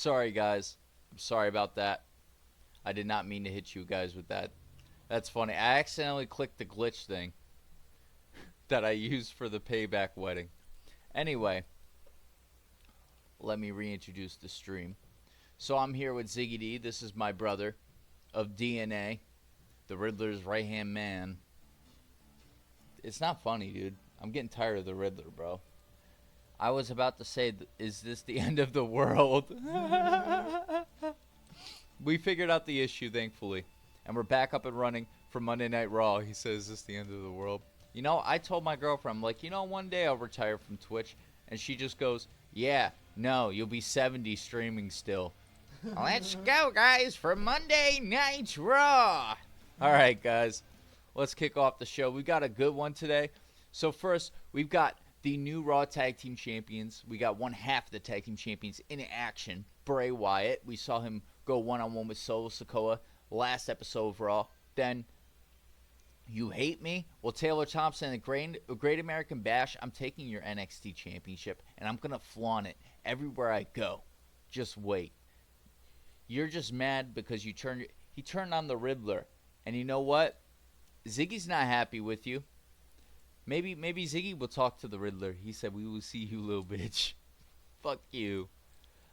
Sorry, guys. I'm sorry about that. I did not mean to hit you guys with that. That's funny. I accidentally clicked the glitch thing that I used for the payback wedding. Anyway, let me reintroduce the stream. So I'm here with Ziggy D. This is my brother of DNA, the Riddler's right hand man. It's not funny, dude. I'm getting tired of the Riddler, bro. I was about to say, is this the end of the world? We figured out the issue, thankfully. And we're back up and running for Monday Night Raw. He says, is this the end of the world? You know, I told my girlfriend, I'm like, one day I'll retire from Twitch. And she just goes, yeah, no, you'll be 70 streaming still. Let's go, guys, for Monday Night Raw. All right, guys, let's kick off the show. We got a good one today. So first, we've got the new Raw Tag Team Champions. We got one half of the Tag Team Champions in action. Bray Wyatt. We saw him go one-on-one with Solo Sikoa last episode of Raw. Then, you hate me? Well, Taylor Thompson and the Great American Bash, I'm taking your NXT Championship, and I'm going to flaunt it everywhere I go. Just wait. You're just mad because he turned on the Riddler. And you know what? Ziggy's not happy with you. Maybe Ziggy will talk to the Riddler. He said, we will see you, little bitch. Fuck you.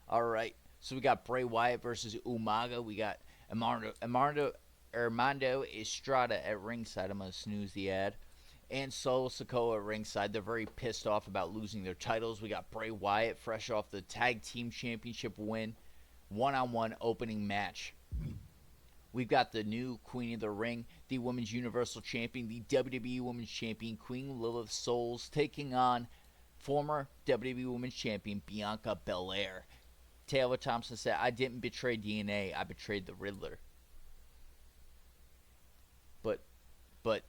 All right. So we got Bray Wyatt versus Umaga. We got Armando Estrada at ringside. I'm going to snooze the ad. And Solo Sikoa at ringside. They're very pissed off about losing their titles. We got Bray Wyatt fresh off the Tag Team Championship win. One-on-one opening match. We've got the new Queen of the Ring, the Women's Universal Champion, the WWE Women's Champion, Queen Lilith Souls, taking on former WWE Women's Champion, Bianca Belair. Taylor Thompson said, I didn't betray DNA, I betrayed the Riddler. But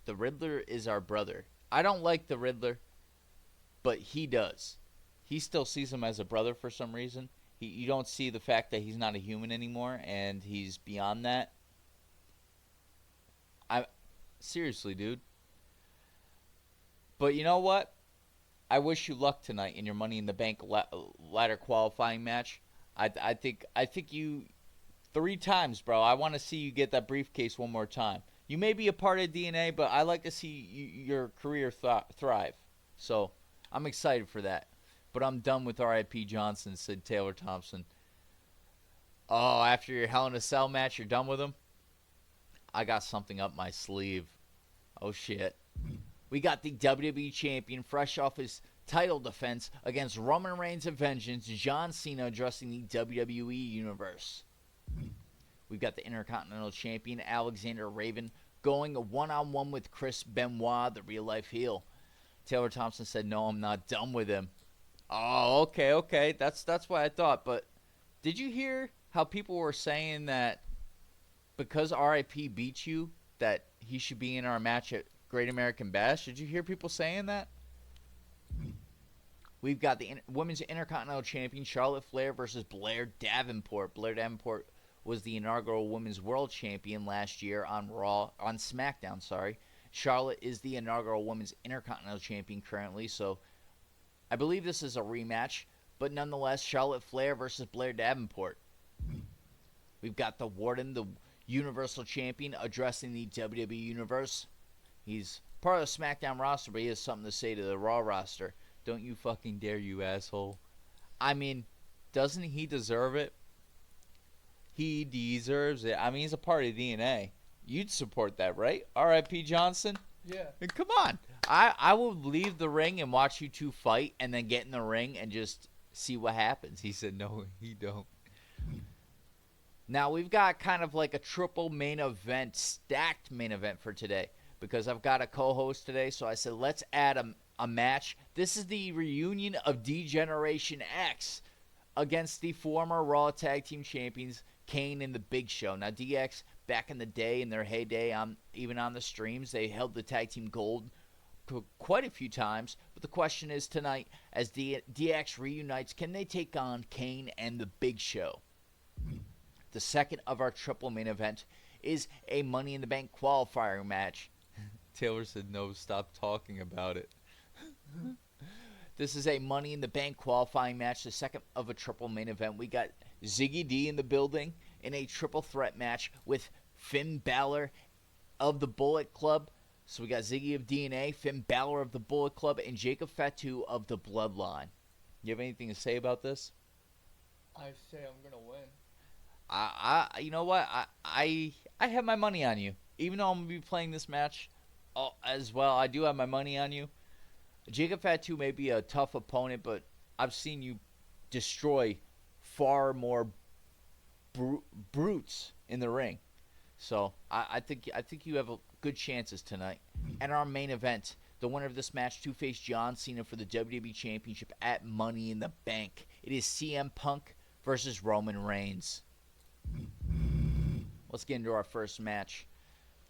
the Riddler is our brother. I don't like the Riddler, but he does. He still sees him as a brother for some reason. You don't see the fact that he's not a human anymore and he's beyond that. Seriously, dude. But you know what? I wish you luck tonight in your Money in the Bank ladder qualifying match. I think you 3 times, bro. I want to see you get that briefcase one more time. You may be a part of DNA, but I like to see your career thrive. So I'm excited for that. But I'm done with R.I.P. Johnson, said Taylor Thompson. Oh, after your Hell in a Cell match, you're done with him? I got something up my sleeve. Oh, shit. We got the WWE Champion fresh off his title defense against Roman Reigns of Vengeance, John Cena addressing the WWE Universe. We've got the Intercontinental Champion, Alexander Raven, going a one-on-one with Chris Benoit, the real-life heel. Taylor Thompson said, no, I'm not done with him. Oh, okay. That's what I thought. But did you hear how people were saying that because RIP beat you, that he should be in our match at Great American Bash? Did you hear people saying that? We've got the Women's Intercontinental Champion, Charlotte Flair versus Blair Davenport. Blair Davenport was the inaugural Women's World Champion last year on SmackDown, sorry. Charlotte is the inaugural Women's Intercontinental Champion currently, so I believe this is a rematch, but nonetheless, Charlotte Flair versus Blair Davenport. We've got the Warden, the Universal Champion, addressing the WWE Universe. He's part of the SmackDown roster, but he has something to say to the Raw roster. Don't you fucking dare, you asshole. I mean, doesn't he deserve it? He deserves it. I mean, he's a part of DNA. You'd support that, right? R.I.P. Johnson? Yeah. Come on. I will leave the ring and watch you two fight and then get in the ring and just see what happens. He said, no, he don't. Now, we've got kind of like a triple main event, stacked main event for today because I've got a co-host today. So I said, let's add a match. This is the reunion of D-Generation X against the former Raw Tag Team Champions, Kane and the Big Show. Now, DX, back in the day, in their heyday, even on the streams, they held the Tag Team Gold quite a few times. But the question is tonight, as DX reunites, can they take on Kane and the Big Show? The second of our triple main event is a Money in the Bank qualifier match. Taylor said, no, stop talking about it. This is a Money in the Bank qualifying match, the second of a triple main event. We got Ziggy D in the building in a triple threat match with Finn Balor of the Bullet Club. So we got Ziggy of DNA, Finn Balor of the Bullet Club, and Jacob Fatu of the Bloodline. You have anything to say about this? I say I'm gonna win. You know what? I have my money on you. Even though I'm gonna be playing this match as well, I do have my money on you. Jacob Fatu may be a tough opponent, but I've seen you destroy far more brutes in the ring. So I think you have good chances tonight. And our main event, the winner of this match, two-face John Cena for the WWE Championship at Money in the Bank. It is CM Punk versus Roman Reigns. Let's get into our first match.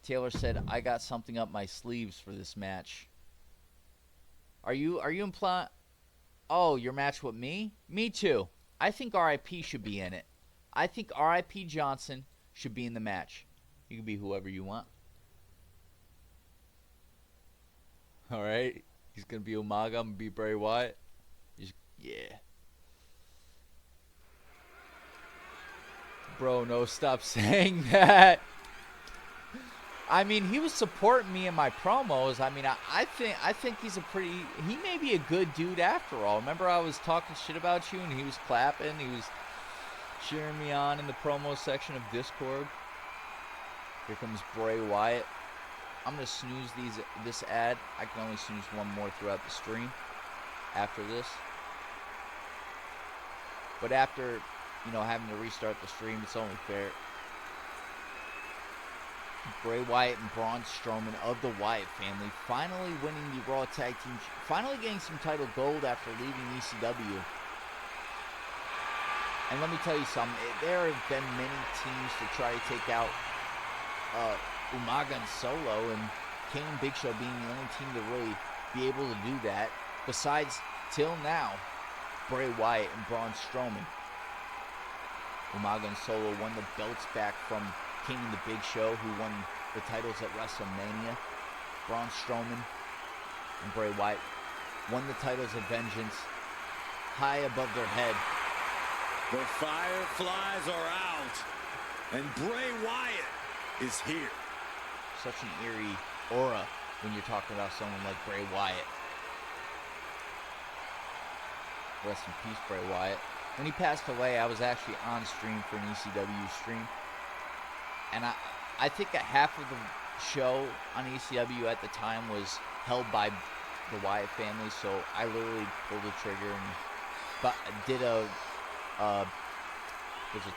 Taylor said, I got something up my sleeves for this match. Are you implying? Oh, your match with me? Me too. I think RIP should be in it. I think RIP Johnson should be in the match. You can be whoever you want. All right. He's going to be Umaga. I'm going to be Bray Wyatt. Yeah. Bro, no, stop saying that. I mean, he was supporting me in my promos. I mean, I think he's he may be a good dude after all. Remember I was talking shit about you and he was clapping. He was cheering me on in the promo section of Discord. Here comes Bray Wyatt. I'm going to snooze this ad. I can only snooze one more throughout the stream after this. But after, having to restart the stream, it's only fair. Bray Wyatt and Braun Strowman of the Wyatt family finally winning the Raw Tag Team, finally getting some title gold after leaving ECW. And let me tell you something, there have been many teams to try to take out Umaga and Solo, and Kane and Big Show being the only team to really be able to do that, besides, till now, Bray Wyatt and Braun Strowman. Umaga and Solo won the belts back from King and the Big Show, who won the titles at WrestleMania. Braun Strowman and Bray Wyatt won the titles of Vengeance high above their head. The Fireflies are out, and Bray Wyatt is here. Such an eerie aura when you're talking about someone like Bray Wyatt. Rest in peace, Bray Wyatt. When he passed away, I was actually on stream for an ECW stream. And I think that half of the show on ECW at the time was held by the Wyatt family, so I literally pulled the trigger and did a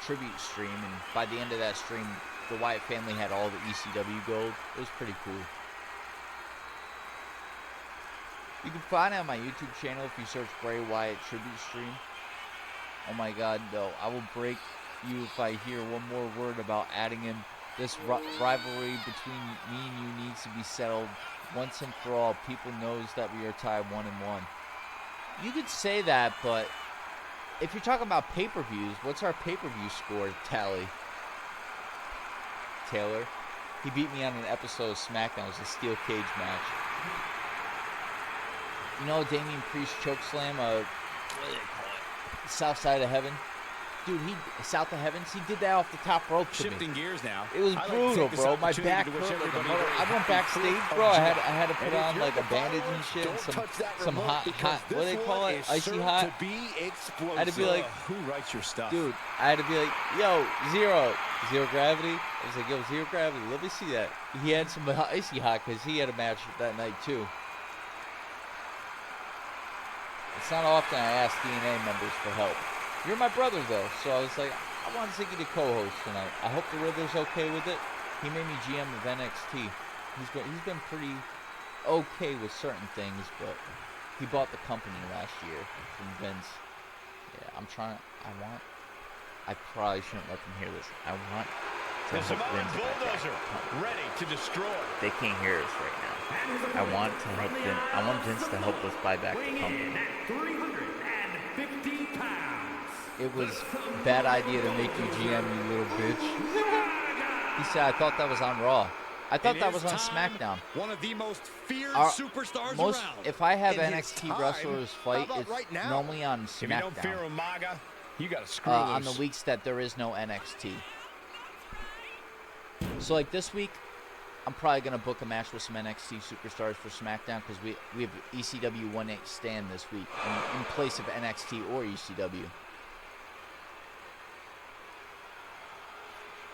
tribute stream, and by the end of that stream, the Wyatt family had all the ECW gold. It was pretty cool. You can find it on my YouTube channel if you search Bray Wyatt tribute stream. Oh my God, no! I will break you if I hear one more word about adding him. This rivalry between me and you needs to be settled once and for all. People knows that we are tied 1-1. You could say that, but if you're talking about pay-per-views, what's our pay-per-view score tally? Taylor, he beat me on an episode of SmackDown. It was a steel cage match. You know, Damian Priest chokeslam, what do they call it? South Side of Heaven. Dude, South of Heavens, he did that off the top rope to Shifting me. Gears now. It was brutal, bro. My back hurt like a mother. I went backstage, bro. I had to put on like a bandage and shit, and some hot, what do they call it? Icy hot. I had to be like, who writes your stuff? Dude, I had to be like, yo, zero gravity. I was like, yo, zero gravity. Let me see that. He had some icy hot because he had a match that night too. It's not often I ask DNA members for help. You're my brother, though, so I was like, I want Ziggy to co-host tonight. I hope the Riddler's okay with it. He made me GM of NXT. He's been pretty okay with certain things, but he bought the company last year from Vince. Yeah, I probably shouldn't let them hear this. I want to help Vince buy back the company. Ready to destroy. They can't hear us right now. I want Vince to help us buy back the company. 350 pounds. It was a bad idea to make you GM, you little bitch. He said, I thought that was on Raw. I thought In that his was on time, SmackDown. One of the most feared Our- superstars Most, around. if I have In his NXT time? wrestlers fight, How about it's right now? normally on If you don't fear SmackDown. Umaga, you got to screw On the loose. weeks that there is no NXT. So like this week, I'm probably gonna book a match with some NXT superstars for SmackDown because we have ECW 1-8 stand this week in place of NXT or ECW.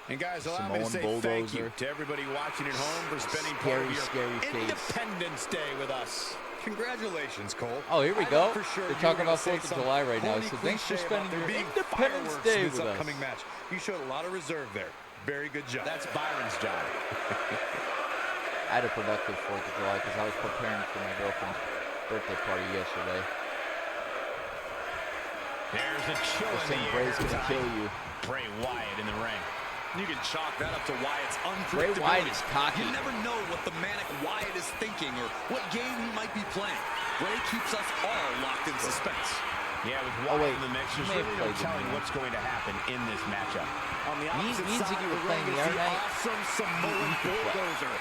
And guys, allow me to Samoan say Bulldozer. thank you to everybody watching at home for spending part Scary, of your scary face. Independence Day with us. Congratulations, Cole. Oh, here we I go. know for sure They're you talking were about gonna 4th say of some July right now, corny so thanks for cliche spending about there your being Independence fireworks Day in this with us. upcoming match. You showed a lot of reserve there. Very good job. That's Byron's job. I had a productive 4th of July because I was preparing for my girlfriend's birthday party yesterday. There's a chill They're in saying the Bray's air. gonna kill you. Bray Wyatt in the ring. You can chalk that up to Wyatt's Bray unpredictability. Wyatt is cocky. You never know what the manic Wyatt is thinking or what game he might be playing. Bray keeps us all locked in suspense. Yeah, with Oh, Wyatt wait. in the mix, You there's may have really no played the telling game. what's going to happen in this matchup. On the Me opposite and side Ziggy of were the playing ring the is other the night. awesome Samoan bulldozer.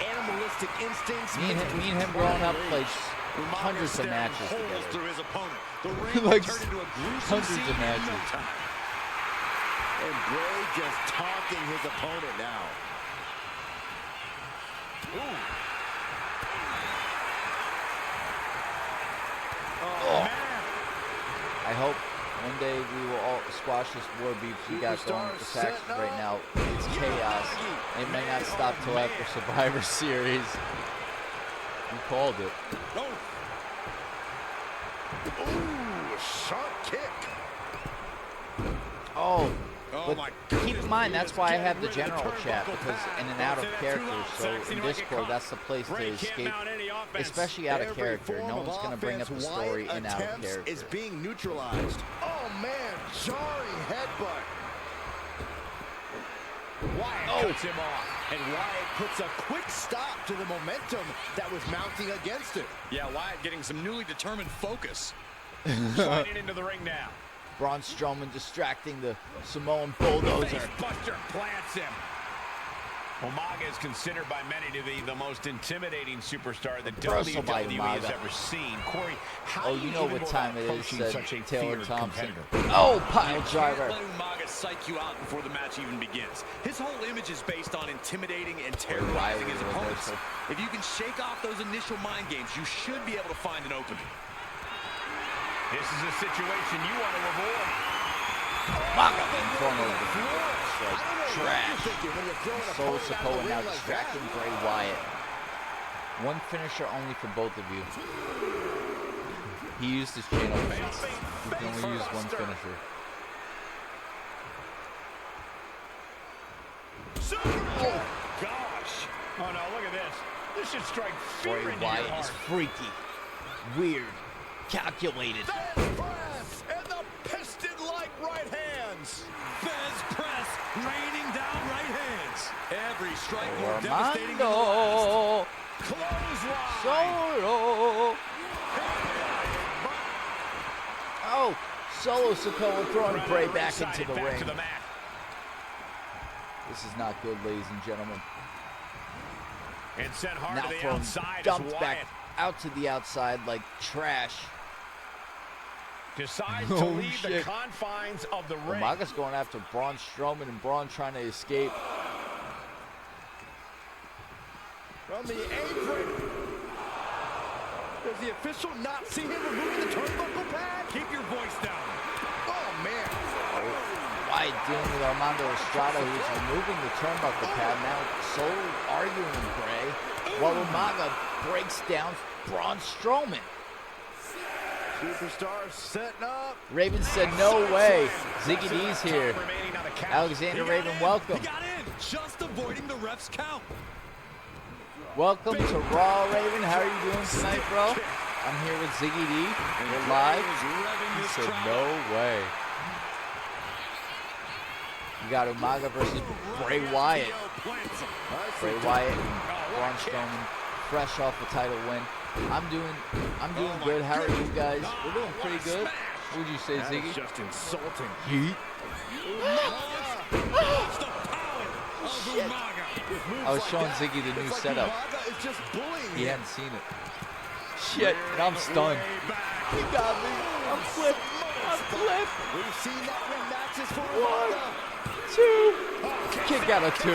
Animalistic instincts. Me and him growing up played hundreds of matches holes together. through his opponent. The ring Like, turned into a gruesome hundreds scene of in no matches. time. And Bray just taunting his opponent now. Oh, man. I hope one day we will all squash this war beef we got going with the factions right now. It's chaos. It may not stop till after Survivor Series. You called it. Oh. Ooh, sharp kick. Oh, Oh but my keep in mind that's why I have the general chat, because in and out of character. So in Discord, that's the place to escape, especially out of Every character. form No of one's gonna bring up the offense story Wyatt in out of attempts character. is being neutralized. Oh man, jarring headbutt. Wyatt cuts him off, and Wyatt puts a quick stop to the momentum that was mounting against it. Yeah, Wyatt getting some newly determined focus. Sliding into the ring now. Braun Strowman distracting the Samoan Bulldozer. Buster plants him. Umaga is considered by many to be the most intimidating superstar that Reversal by WWE has Umaga. ever seen. Corey, how Oh, do you know even what go time about it is, approaching said such a Taylor feared Thompson. competitor? Oh, pile You driver. can't let Umaga psych you out before the match even begins. His whole image is based on intimidating and terrorizing his opponents. reversal. If you can shake off those initial mind games, you should be able to find an opening. This is a situation you want to avoid. Maga being thrown over the floor. It's like trash. Solo Sikoa now distracting Bray Wyatt. One finisher only for both of you. He used his channel fans. You can only use one finisher. Oh, gosh. Oh, no, look at this. This should strike fear Bray into your Wyatt is heart. freaky, weird, calculated. Press and the piston-like right hands. Fez press raining down right hands. Every strike more devastating than the last. Armando Clothesline. Solo. Oh, Solo Sikoa throwing Bray back into the ring. mat. This is not good, ladies and gentlemen. And sent hard Now to the thrown outside as dumped Wyatt back out to the outside like trash. decides to Holy leave the shit. confines of the ring. Umaga's going after Braun Strowman, and Braun trying to escape. From the apron. Does the official not see him removing the turnbuckle pad? Keep your voice down. Oh, man. Wyatt dealing with Armando Estrada, who's removing the turnbuckle pad. Now Solo arguing with Bray, while Umaga breaks down Braun Strowman. Superstar setting up. Raven said, no way. Ziggy D's here. Remaining on the count. Alexander Raven, welcome. He got in, just avoiding the ref's count. Welcome to Raw, Raven. How are you doing tonight, bro? I'm here with Ziggy D. We're live. He said, no way. You got Umaga versus Bray Wyatt. Bray Wyatt and Braun Strowman, fresh off a title win. I'm doing good. How are you guys? We're doing pretty good. What would you say, Ziggy? Just insulting. Heat. That's the power of Shit. Umaga. I was showing Ziggy the new setup. He hadn't seen it. Shit, and I'm stunned. He got me. I'm flipped. I'm flipped. We've seen that win matches for 1, 2. Kick out of 2.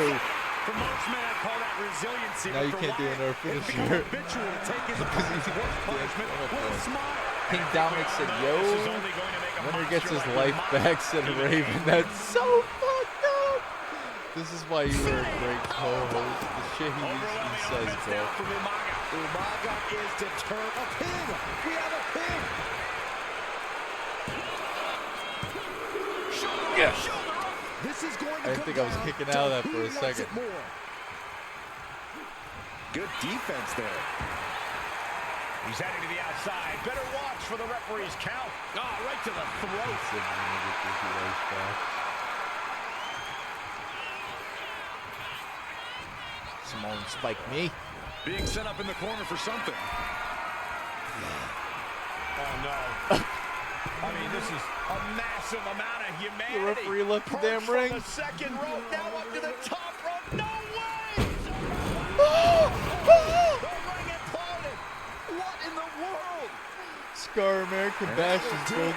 For most men, I call that resiliency. Now you can't do another finisher. King Dominic said, yo, winner gets his life back, said Raven. That's so fucked up. This is why you were a great co-host. The shit he says, bro. Umaga is determined. A pin. We have a pin. Yes. This is going to I didn't think I was kicking out of that for a second. Good defense there. He's heading to the outside. Better watch for the referee's count. Oh, right to the throat. Simone spiked me. Being set up in the corner for something. Oh, no. I mean, this is a massive amount of humanity. The referee left the damn ring. The second rope, now up to the top rope. No way! The ring imploded. What in the world? Scar American Bash is both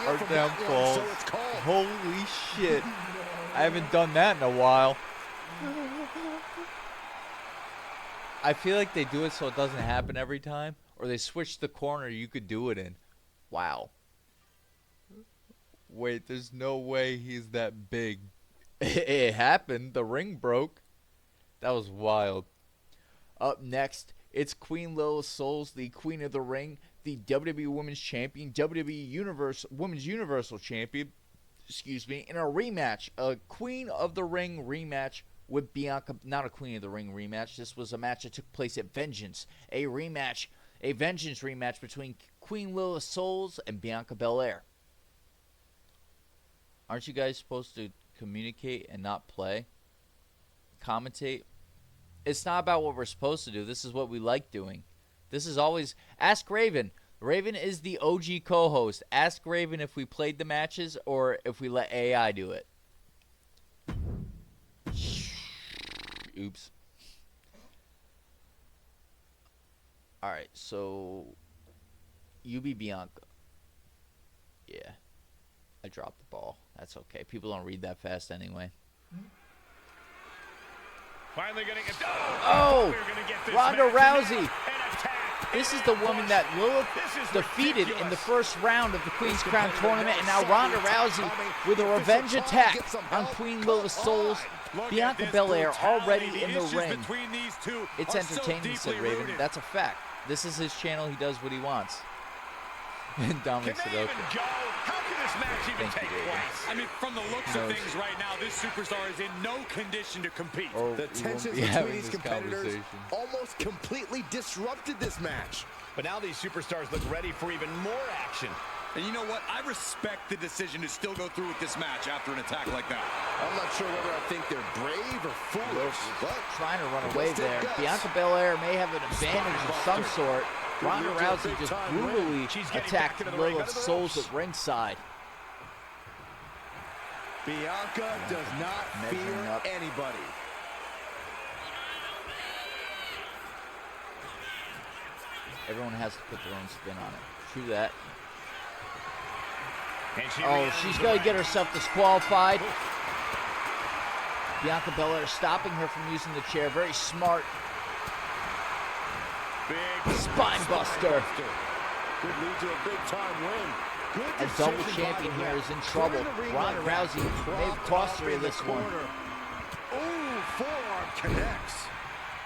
our downfalls. So it's called. Holy shit. I haven't done that in a while. I feel like they do it so it doesn't happen every time. Or they switch the corner you could do it in. Wow. Wait, there's no way he's that big. It happened. The ring broke. That was wild. Up next, it's Queen Lilith Souls, the Queen of the Ring, the WWE Women's Champion, WWE Women's Universal Champion, in a rematch, a Queen of the Ring rematch with Bianca. Not a Queen of the Ring rematch. This was a match that took place at Vengeance, a Vengeance rematch between Queen Lilith Souls and Bianca Belair. Aren't you guys supposed to communicate and not play? Commentate? It's not about what we're supposed to do. This is what we like doing. This is always... Ask Raven. Raven is the OG co-host. Ask Raven if we played the matches or if we let AI do it. Oops. Alright, so... You be Bianca. Yeah. I dropped the ball. That's okay. People don't read that fast anyway. Finally getting it. Oh! Ronda Rousey. This is the woman that Lilith defeated in the first round of the Queen's Crown Tournament, and now Ronda Rousey with a revenge attack on Queen Lilith Souls. Bianca Belair already in the ring. It's entertaining, said Raven. That's a fact. This is his channel. He does what he wants. And Dominic said, okay. How can this match even take place? I mean, from the looks of things right now, this superstar is in no condition to compete. The tensions between these competitors almost completely disrupted this match. But now these superstars look ready for even more action. And you know what? I respect the decision to still go through with this match after an attack like that. I'm not sure whether I think they're brave or foolish, but trying to run away there. Bianca Belair may have an advantage of some sort. Ronda Rousey just brutally attacked Lilith Souls at ringside. Bianca does not fear anybody. Everyone has to put their own spin on it. True that. She's going to get herself disqualified. Bianca Belair stopping her from using the chair. Very smart. Big spine buster. Could lead to a big-time win. A double champion here is in trouble. Ronda Rousey may have cost her this one. Ooh, forearm connects.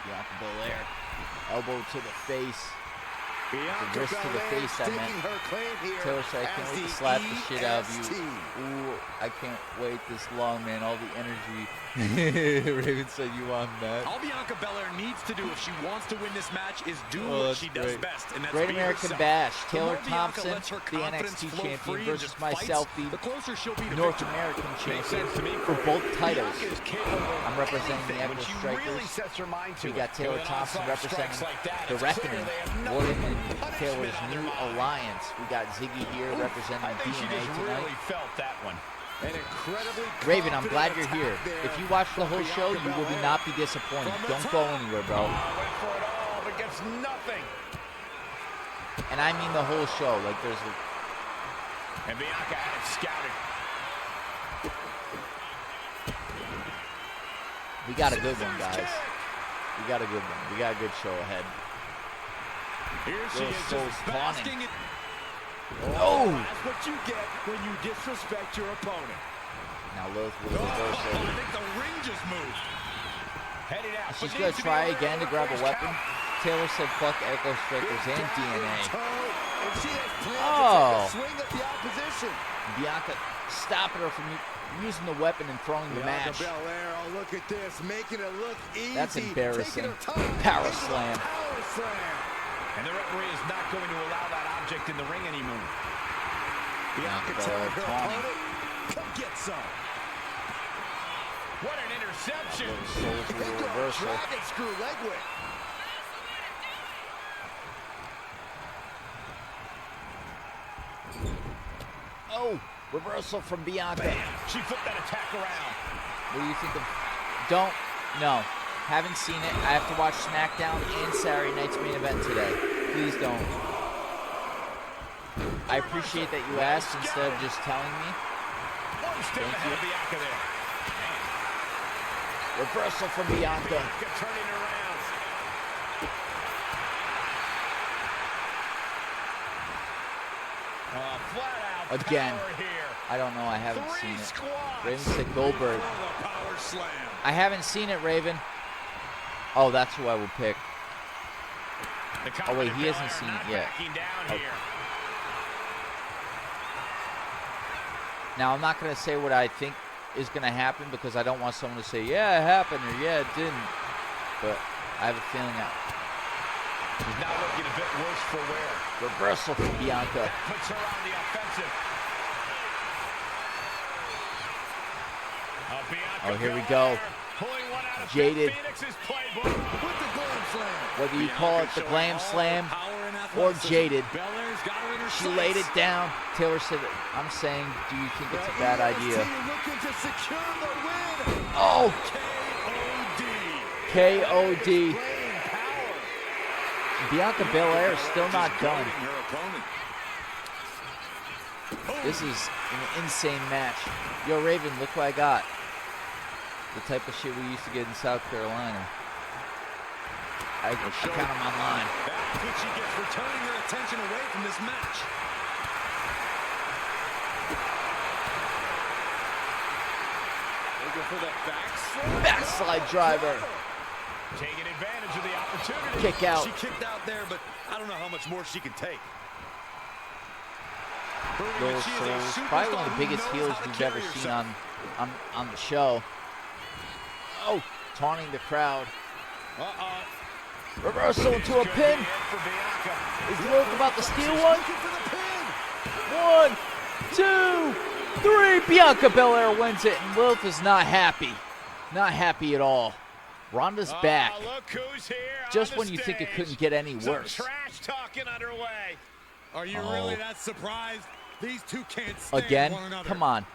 Bianca Belair. Elbow to the face. Bianca wrist to the face, I meant. Taylor said, I can't wait to slap the shit out of you. Ooh, I can't wait this long, man. All the energy. Raven said you want that. All Bianca Belair needs to do if she wants to win this match is do what she does best. And that's Great American Bash. Taylor Thompson, the NXT champion, versus myself, the closer she'll be to North American champion for both titles. I'm representing the Epic Strikers. We got Taylor Thompson representing the Reckoning. Warden and Taylor's new alliance. We got Ziggy here representing DNA tonight. Really felt that one. An incredibly Raven, I'm glad confident you're here. attack there If you watch the whole show, you Bianca will Belair. not be disappointed. From the Don't top. go anywhere, bro. Went for it all, but gets nothing. And I mean the whole show. Like, there's... And Bianca had it scouted. We got a good one, guys. We got a good one. We got a good show ahead. Here she Little is Soul's just taunting. basking in. Oh! That's what you get when you disrespect your opponent. Now Lilith with a I reversal. think the ring just moved. Headed out. She's but going needs to be try aware again of to the grab a referee's weapon. count. Taylor said fuck Echo Strikers and DNA. And she has plans Oh. to take a swing at the opposition. Bianca stopping her from using the weapon and throwing the Bianca match. Belair, oh, look at this, making it look easy. That's embarrassing. Taking her time Power into the slam. Power slam. And the referee is not going to allow that object in the ring anymore. Bianca Belair telling her taunting. opponent, come get some. What an interception. Soul to Big the reversal. dragon screw leg whip. Oh, reversal from Bianca. Bam. She flipped that attack around. What do you think of... Don't. No. Haven't seen it. I have to watch SmackDown and Saturday night's main event today. Please don't. I appreciate that you asked instead of just telling me. One step Thank ahead you. of Bianca there. Reversal from Bianca. Bianca turning around. Flat out Again. power here. I don't know. I haven't Three seen it. squats. Raven said Goldberg. Oh, the power slam. I haven't seen it, Raven. Oh, that's who I will pick. The Oh, wait, he Belair hasn't seen not it yet. backing down Oh. here. Now, I'm not going to say what I think is going to happen because I don't want someone to say, yeah, it happened or yeah, it didn't. But I have a feeling that She's now looking a bit worse for wear. reversal from Bianca. That puts her on the offensive. Bianca Oh, here we Belair go. pulling one out of Jaded. Phoenix's playbook. With the glam slam. Whether you call it the glam slam or jaded, Belair's got her in her she laid it down. Taylor said, I'm saying, do you think it's a bad idea? Looking to secure the win. Oh, KOD. KOD. Playing power. Bianca Belair is still not done. Her opponent. This is an insane match. Yo, Raven, look what I got. The type of shit we used to get in South Carolina. I count them online. That's what she gets for turning her attention away from this match. Looking for the backslide. Backslide driver. Taking advantage of the opportunity. Kick out. She kicked out there, but I don't know how much more she can take. Little Souls, probably one of the biggest heels we've ever seen on the show. Oh, taunting the crowd. Reversal into a pin. For Bianca. Is Lilith about to steal one? Looking for the pin. 1, 2, 3. Bianca Belair wins it, and Lilith is not happy. Not happy at all. Ronda's back. Look who's here Just on when the you think it stage. couldn't get any Some worse. trash talking underway. Are you Oh. really that surprised? These two can't stand Again? one another. Come on.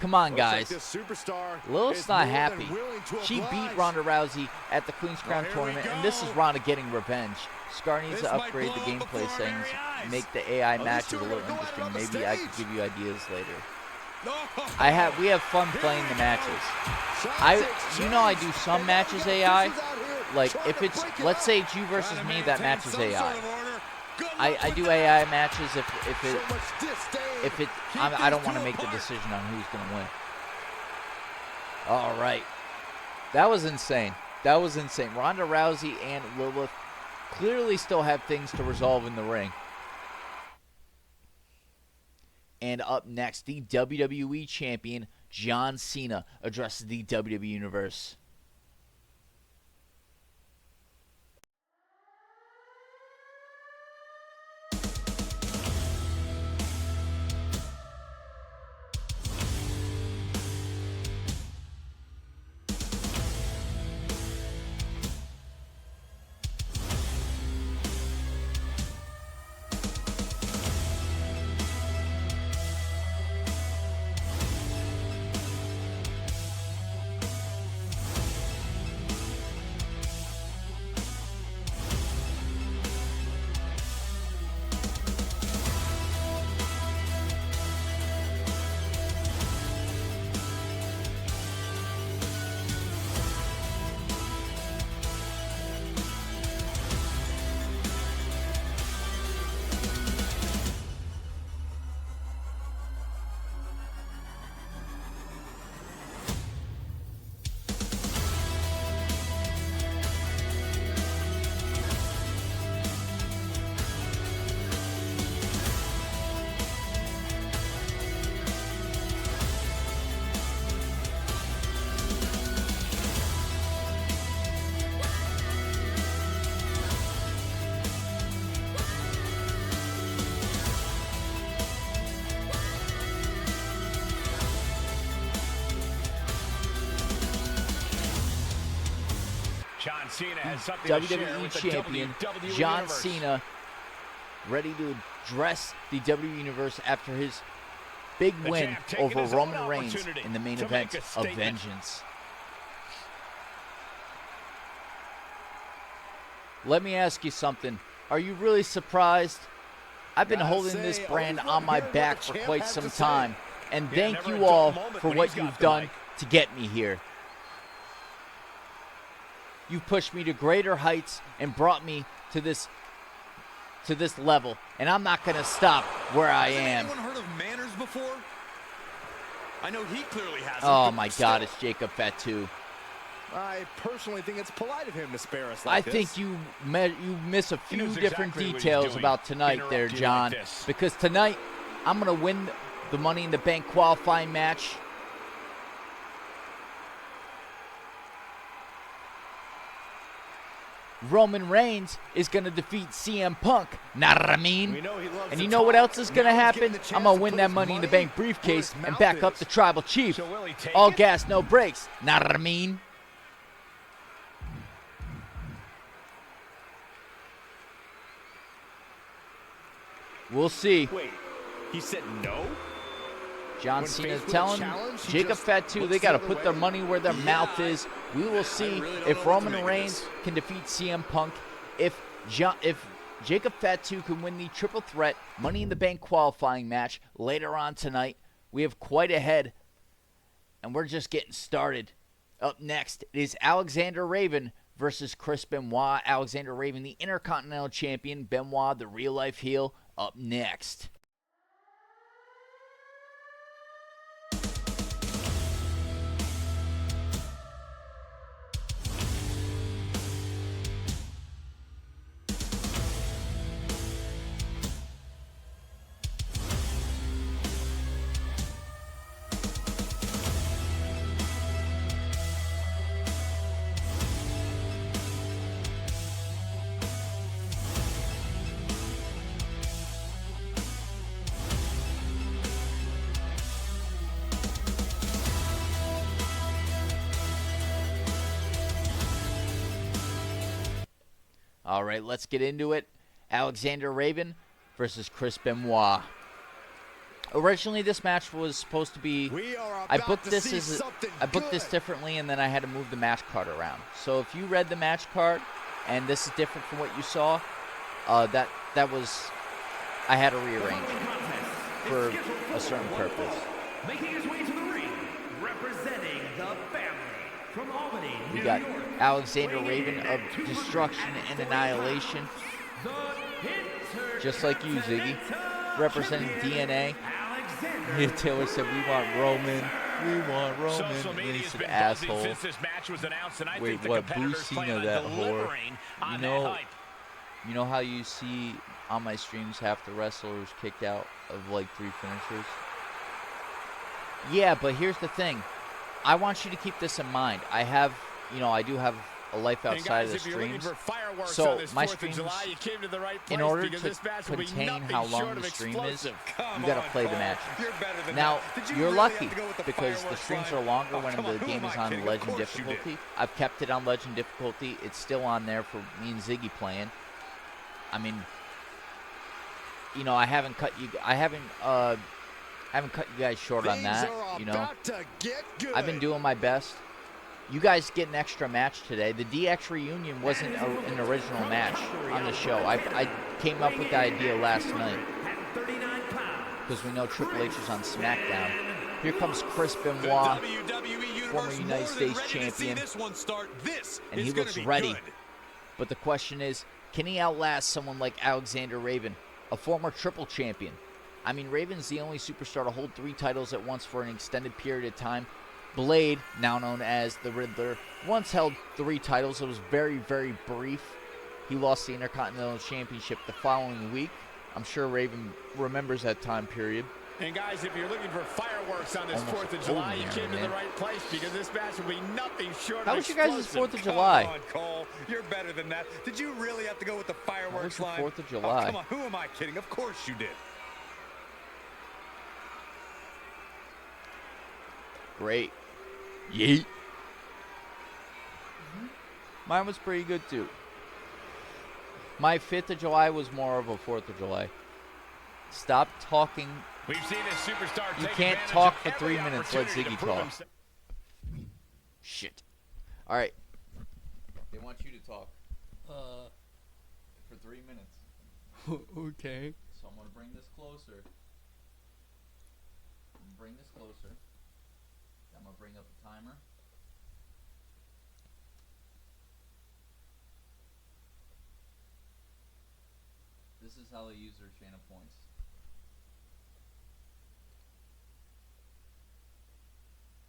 Come on, Looks like guys. this superstar Lilith's is not more than happy. willing to She beat oblige. Ronda Rousey at the Queen's Crown here we tournament, and this is go. Ronda getting revenge. Scar needs This to might upgrade the blow up gameplay before our settings, very eyes. make the AI Oh, these matches two a are little gonna go out interesting. on the Maybe I could stage. give you ideas later. Oh, We have fun playing the matches. You know I do some matches AI. Like if it's, let's say it's you versus me, that match is AI. I do AI matches if it I don't want to make the decision on who's gonna win. All right, that was insane. That was insane. Ronda Rousey and Lilith clearly still have things to resolve in the ring. And up next, the WWE Champion John Cena addresses the WWE Universe. Cena has something to share WWE with the champion, WWE John Universe. Cena, ready to address the WWE Universe after his big The win champ taking over his own Roman Reigns opportunity in the main to event make a of statement. Vengeance. Let me ask you something. Are you really surprised? I've been holding this brand on my back for quite some time. And thank never a you dull all moment for when what he's got you've the done mic. to get me here. You've pushed me to greater heights and brought me to this level. And I'm not going to stop where I am. Anyone heard of manners before? I know he clearly hasn't. Oh but my still, God, it's Jacob Fatu. I personally think it's polite of him to spare us I like this. think you miss a few knows different exactly what he's details doing. about tonight there, Interrupt you John. like this. Because tonight, I'm going to win the Money in the Bank qualifying match. Roman Reigns is going to defeat CM Punk. Know what I mean? We know he loves And to you know what talk. else is going to Now he's getting happen? the chance I'm going to to win put that his Money in the money Bank where briefcase his and mouth back up is. the Tribal Chief. So will he take All it? gas, no brakes. Know what I mean? We'll see. Wait, he said no? John When Cena's faced with a telling challenge, he Jacob just Fatu looks they the got to other put their way? money where their Yeah, mouth is. We will see really don't know if what to Roman make of Reigns this. can defeat CM Punk, if Jacob Fatu can win the triple threat Money in the Bank qualifying match later on tonight. We have quite ahead, and we're just getting started. Up next is Alexander Raven versus Chris Benoit. Alexander Raven, the Intercontinental Champion. Benoit, the real-life heel. Up next. All right, let's get into it. Alexander Raven versus Chris Benoit. Originally, this match was supposed to be. We are I about booked to this see as something I booked this good. differently, and then I had to move the match card around. So if you read the match card, and this is different from what you saw, that was I had to rearrange it for a certain purpose. Making his way to the ring, representing the family from Albany, We New got York. Alexander Raven of Destruction and Annihilation, just like you, Ziggy, representing DNA. Yeah, Taylor said, we want Roman. We want Roman. Social And media he has said, been buzzing asshole. since this match was announced, and I Wait, think the what? Boo competitors plan Cena, on that whore. delivering on You know- that hype. You know how you see on my streams half the wrestlers kicked out of like 3 finishers? Yeah, but here's the thing. I want you to keep this in mind. I do have a life And outside guys, of the if you're looking streams. for fireworks So on this my 4th of streams, July, you came to the right place in order because to this match will be contain nothing how long short the of stream is, explosive. Come you got to on, play the Cole. matches. You're better than Now, that. Did you you're really lucky have to go with the because the fireworks streams line? are longer Oh, when come the on, who game am is I on kidding? Of Legend course you did. difficulty. I've kept it on Legend difficulty. It's still on there for me and Ziggy playing. I mean, I haven't cut you guys short on Things that. are about to get good. I've been doing my best. You guys get an extra match today. The DX reunion wasn't an original match on the show. I came up with the idea last night because we know Triple H is on SmackDown. Here comes Chris The Benoit, WWE Universe former United more than States ready to see champion. this one start. This and is he gonna looks be ready. good. But the question is, can he outlast someone like Alexander Raven, a former triple champion? I mean, Raven's the only superstar to hold 3 titles at once for an extended period of time. Blade, now known as the Riddler, once held 3 titles. It was very, very brief. He lost the Intercontinental Championship the following week. I'm sure Raven remembers that time period. And guys, if you're looking for fireworks on this Almost 4th of July, you old came to man. the right place because this match will be nothing short How of was your guys' explosive. 4th of July? Come on, Cole. You're better than that. Did you really have to go with the fireworks your line? 4th of Oh, July? come on, who am I kidding? Of course you did. Great. Yeet. Mine was pretty good too. My 5th of July was more of a 4th of July. Stop talking. We've seen this superstar You take can't advantage talk of for every 3 minutes. Let opportunity Ziggy to prove talk. himself. Shit. All right. They want you to talk for 3 minutes. Okay. So I'm gonna bring this closer. I'm gonna bring up the timer. This is how they use their chain of points.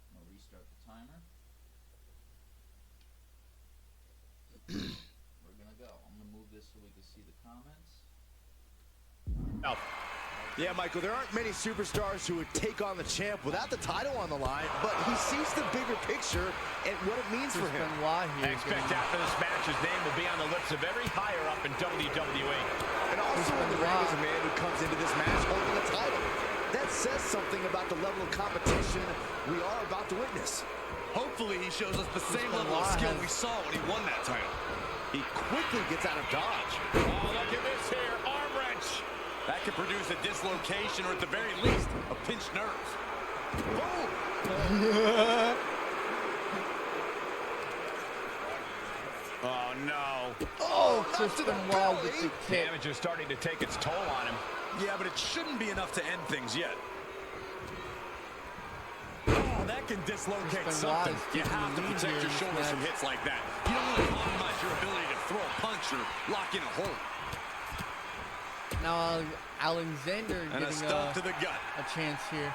I'm gonna restart the timer. We're gonna go. I'm gonna move this so we can see the comments. Yeah, Michael, there aren't many superstars who would take on the champ without the title on the line, but he sees the bigger picture and what it means for him. Benoit I here. expect after this match, his name will be on the lips of every higher up in WWE. And also in the ring is a man who comes into this match holding the title. That says something about the level of competition we are about to witness. Hopefully he shows us the same level of skill we saw when he won that title. He quickly gets out of dodge. Oh, look at this here, arm wrench. That could produce a dislocation or at the very least, a pinched nerve. Boom! Oh, no. Oh, Chris Benoit with the kick. Damage is starting to take its toll on him. Yeah, but it shouldn't be enough to end things yet. Oh, that can dislocate Benoit something. is You taking have the to lead protect here your in this shoulders from match. hits like that. You don't want to compromise your ability to throw a punch or lock in a hold. Now Alexander And a getting stop to the gut. a chance here.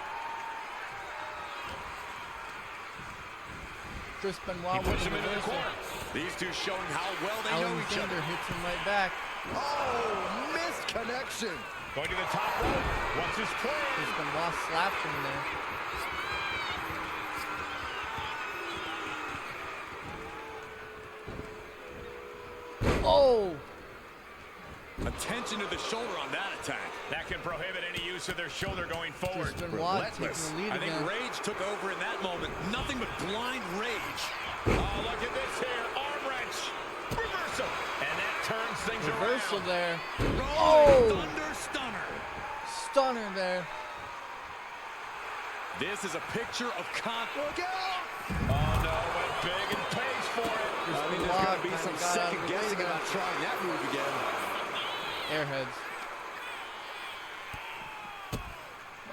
Chris He Benoit puts with him the into the reversal. corner. These two showing how well they know each Alexander other. hits him right back. Oh, missed connection. Going to the top rope. What's his plan? Chris Benoit slapped him there. Oh! Attention to the shoulder on that attack. That can prohibit any use of their shoulder going forward. Chris Benoit taking Relentless. the lead I think again. rage took over in that moment. Nothing but blind rage. Oh, look at this here. Arm wrench. Reversal. And that turns things Reversal around. there. Rolling Oh! Thunder Stunner. Stunner there. This is a picture of confidence. Look out! Oh, no. Went big and pays for it. I mean, there's going to be some second guessing about trying that move again. Airheads.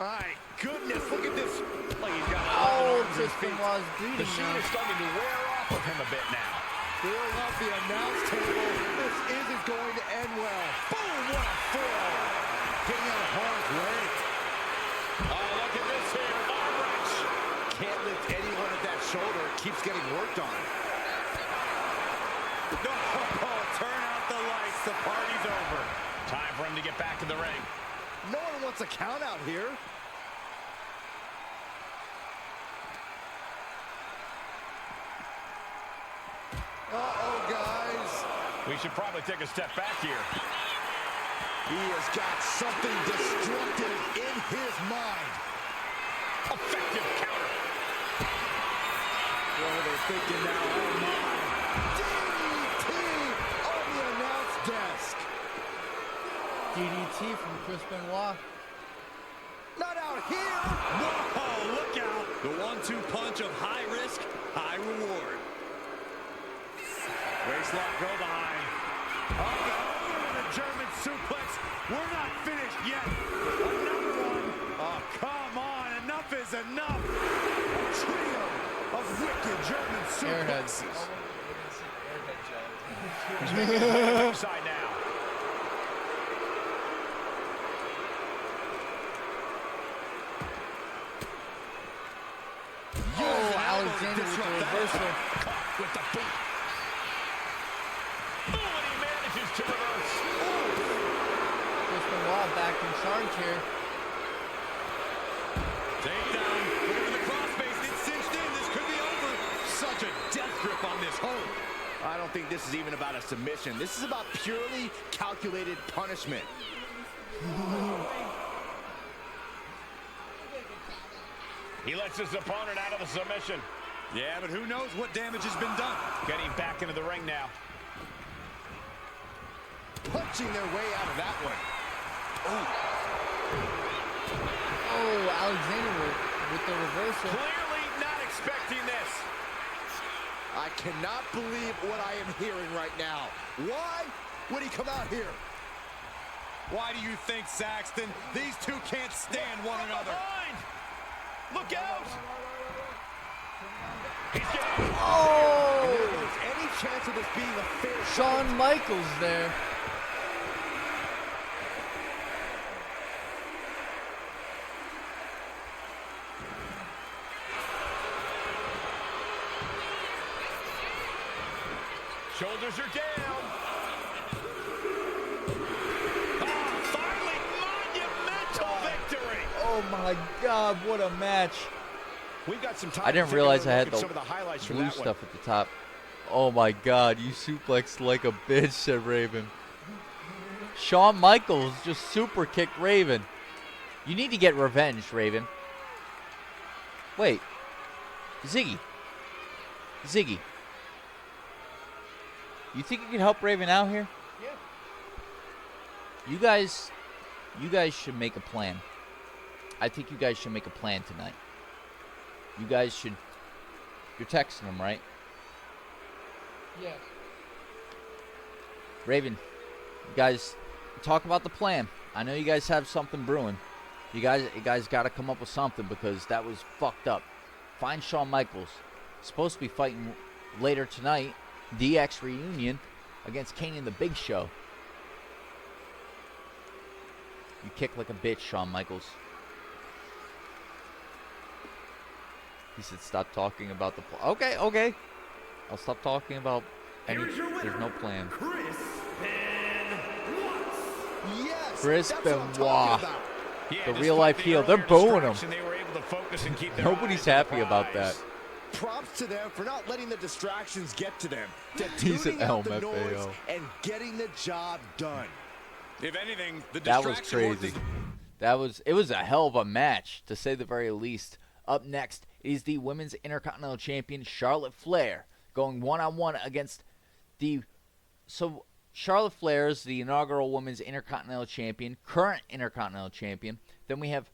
My goodness, look at this. Like he's got Oh, arms and Chris feet. Benoit's The bleeding sheet now. is starting to wear off of him a bit now. Clearing off the announce table. This isn't going to end well. Boom, what a fall. Getting out of harm's way. Oh, look at this here. Arm wrench. Can't lift anyone at that shoulder. Keeps getting worked on. Oh, turn out the lights. The party's over. Time for him to get back in the ring. No one wants a count out here. Uh-oh, guys. We should probably take a step back here. He has got something destructive in his mind. Effective counter. What are they thinking now? Oh, my. DDT on the announce desk. DDT from Chris Benoit. Not out here. Whoa, look out. The 1-2 punch of high risk, high reward. Waistlock go behind. Oh, the German suplex. We're not finished yet. Another one. Oh, come on. Enough is enough. A trio of wicked German Airheads. suplexes. He's making his way to the outside now. Oh, Alexander with the reversal. With the boot. Oh, and he manages to reverse. Chris Benoit back in charge here. Takedown. Look at the crossface. It's cinched in. This could be over. Such a death grip on this hold. I don't think this is even about a submission. This is about purely calculated punishment. He lets his opponent out of the submission. Yeah, but who knows what damage has been done. Getting back into the ring now. Punching their way out of that one. Oh, Alexander with the reversal. Clearly not expecting this. I cannot believe what I am hearing right now. Why would he come out here? Why do you think, Saxton? These two can't stand one another. Behind. Look out. Oh! And if there's any chance of this being a fair Shawn Michaels there. Shoulders are down. Oh, finally, monumental victory. Oh my God, what a match. We've got some time. I didn't to take realize another I look had at some of the the highlights from blue that one. stuff at the top. Oh my God, you suplexed like a bitch, said Raven. Shawn Michaels just super kicked Raven. You need to get revenge, Raven. Wait. Ziggy. Ziggy. You think you can help Raven out here? Yeah. You guys should make a plan. I think you guys should make a plan tonight. You guys should. You're texting him, right? Yes. Raven, you guys talk about the plan. I know you guys have something brewing. You guys got to come up with something because that was fucked up. Find Shawn Michaels. He's supposed to be fighting later tonight. DX reunion against Kane in the Big Show. You kick like a bitch, Shawn Michaels. He said, "Stop talking about the plan." Okay. I'll stop talking about any. Here's your winner, There's no plan. Chris Benoit. Yes, Chris that's what I'm Benoit. talking about. Yeah, The despite real life the heel. earlier They're booing him. distraction, they were able to focus and keep their Nobody's eyes on the happy about prize. that. Props to them for not letting the distractions get to them. To He's an tuning out the LMFAO. noise and getting the job done. If anything, the That was distraction worked crazy. It was a hell of a match, to say the very least. Up next is the Women's Intercontinental Champion, Charlotte Flair, going one-on-one against the... So, Charlotte Flair is the inaugural Women's Intercontinental Champion, current Intercontinental Champion. Then we have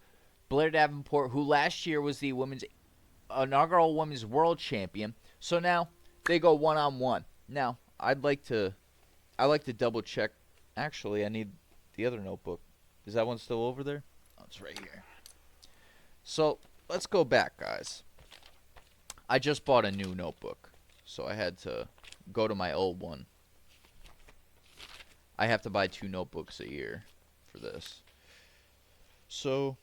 Blair Davenport, who last year was the inaugural Women's World Champion. So now, they go one-on-one. Now, I like to double-check. Actually, I need the other notebook. Is that one still over there? Oh, it's right here. So, let's go back, guys. I just bought a new notebook, so I had to go to my old one. I have to buy 2 notebooks a year for this. So,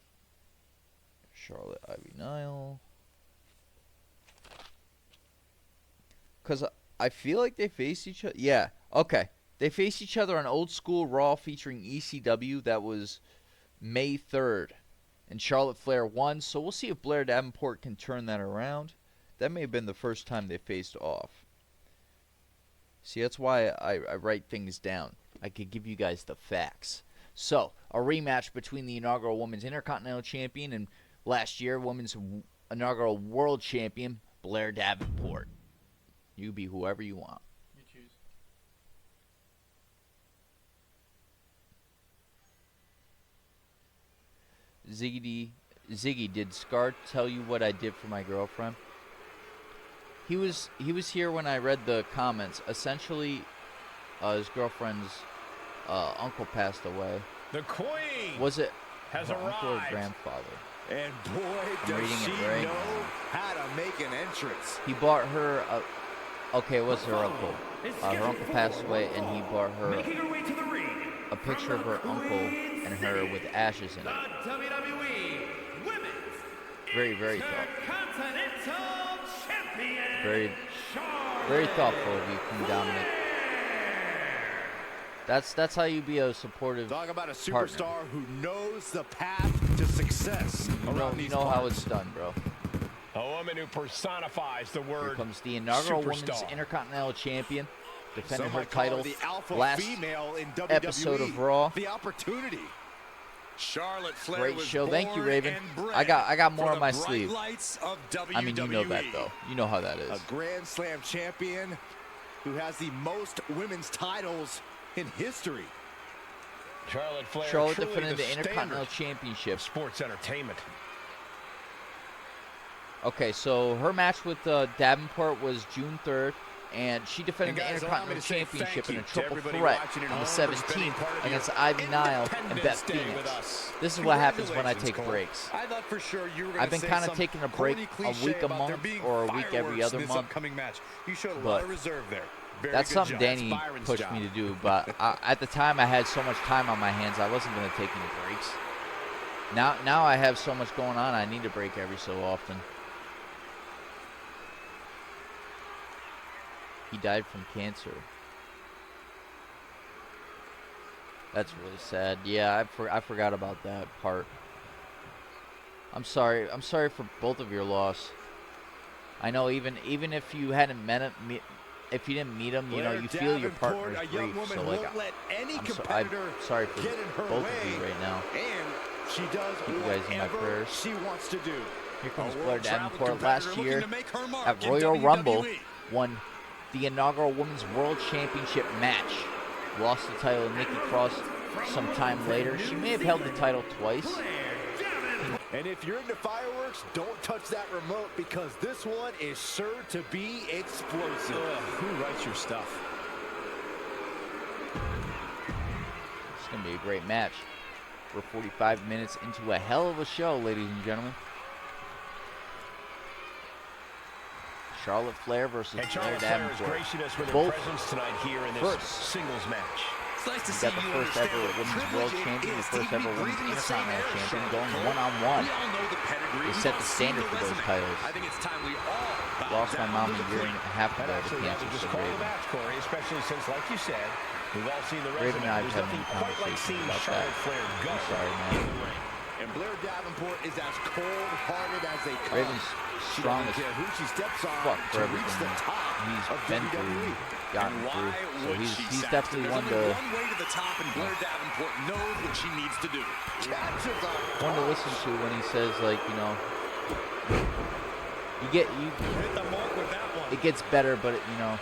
Charlotte Ivy Nile. Because I feel like they face each other. Yeah, okay. They face each other on Old School Raw featuring ECW. That was May 3rd. And Charlotte Flair won. So we'll see if Blair Davenport can turn that around. That may have been the first time they faced off. See, that's why I write things down. I could give you guys the facts. So, a rematch between the inaugural Women's Intercontinental Champion and last year Women's inaugural World Champion, Blair Davenport. You be whoever you want. You choose. Ziggy, did Scar tell you what I did for my girlfriend? He was here when I read the comments. Essentially, his girlfriend's uncle passed away. The Queen Was it has her uncle or arrived. grandfather? And boy, I'm does reading she it right know now. how to make an entrance. He bought her okay, it was her uncle. Her uncle passed away, and he bought her Making her way to the ring. a picture of her uncle and her with ashes in The it. WWE Women's Very, very thoughtful. Intercontinental Champion. Very, Charlotte very thoughtful of you, King Dominic. That's how you be a supportive Talk about a partner. superstar who knows the path to success. You know how it's done, bro. A woman who personifies the Here word comes the inaugural Women's superstar. Intercontinental Champion, defending Some her might call her title the alpha last female in WWE. episode of Raw. The opportunity. Charlotte Flair Great was show. Thank you, born Raven. and bred I got more for on my the bright sleeve. lights of I mean, you know that WWE. though. You know how that is. A Grand Slam champion who has the most women's titles in history. Charlotte Flair, Charlotte truly defended the standard Intercontinental Championship. sports entertainment. Okay, so her match with Davenport was June 3rd, and she defended the And guys, allow me Intercontinental to say Championship thank in a you to triple everybody threat watching at on the home for spending 17th part of against your Ivy Nile and Beth Independence Day Phoenix. with us. This is what happens when I Congratulations, take Cole. breaks. I thought for sure you were gonna I've been say kind of some taking a break corny a cliche week a about there month being or a week every fireworks other in this month. upcoming match. You showed a But lot of reserve there. Very That's good something job. Danny That's Byron's pushed job. me to do, but at the time I had so much time on my hands I wasn't going to take any breaks. Now I have so much going on I need a break every so often. He died from cancer. That's really sad. Yeah, I forgot about that part. I'm sorry. I'm sorry for both of your loss. I know even if you hadn't met him, if you didn't meet him, you know, you feel your Davenport, partner's a young grief. woman So like, won't let any I'm competitor sorry for get in her both way, of you right now. and she does Keep you guys in my whatever prayers. she wants to do. Here comes A Blair world-traveled Davenport last competitor year looking to make her mark at in Royal Rumble, WWE. won the inaugural Women's World Championship match. Lost the title to Nikki Cross sometime later. She may have held the title twice. And if you're into fireworks, don't touch that remote because this one is sure to be explosive. Who writes your stuff? It's going to be a great match. We're 45 minutes into a hell of a show, ladies and gentlemen. Charlotte Flair versus And Blair Charlotte Flair is Davenport. gracing us with her Both presence tonight here in this first. singles match. It's nice to You see got the you first understand ever what women's privilege world it champion, the is to first even ever be women's breathing the same intercontinental air, champion, Charlotte going Cole. one-on-one. We all know the pedigree. They We've set all the seen standard the for those resume. titles. I think it's time we all bow Lost my down mom to a the year queen. and a half That ago to actually, that cancer, would just said call the Raven. match, Corey, especially since, like you said, we've all seen the Raven resume. and I have There's had nothing many quite like conversations seeing about Charlotte that. Flair go. I'm sorry, man. in the ring. And Blair Davenport is as cold-hearted as they come. Raven's She strong doesn't as care who she steps on fuck for to reach everything the top he's of been WWE. through, gotten And why through. So would he's she, Saxton? definitely There's one only to one way to the top, and Blair Davenport knows what she needs to do. Catches a one to listen to when he says, like, you know, you Hit the mark with that one. it gets better, but it, you know,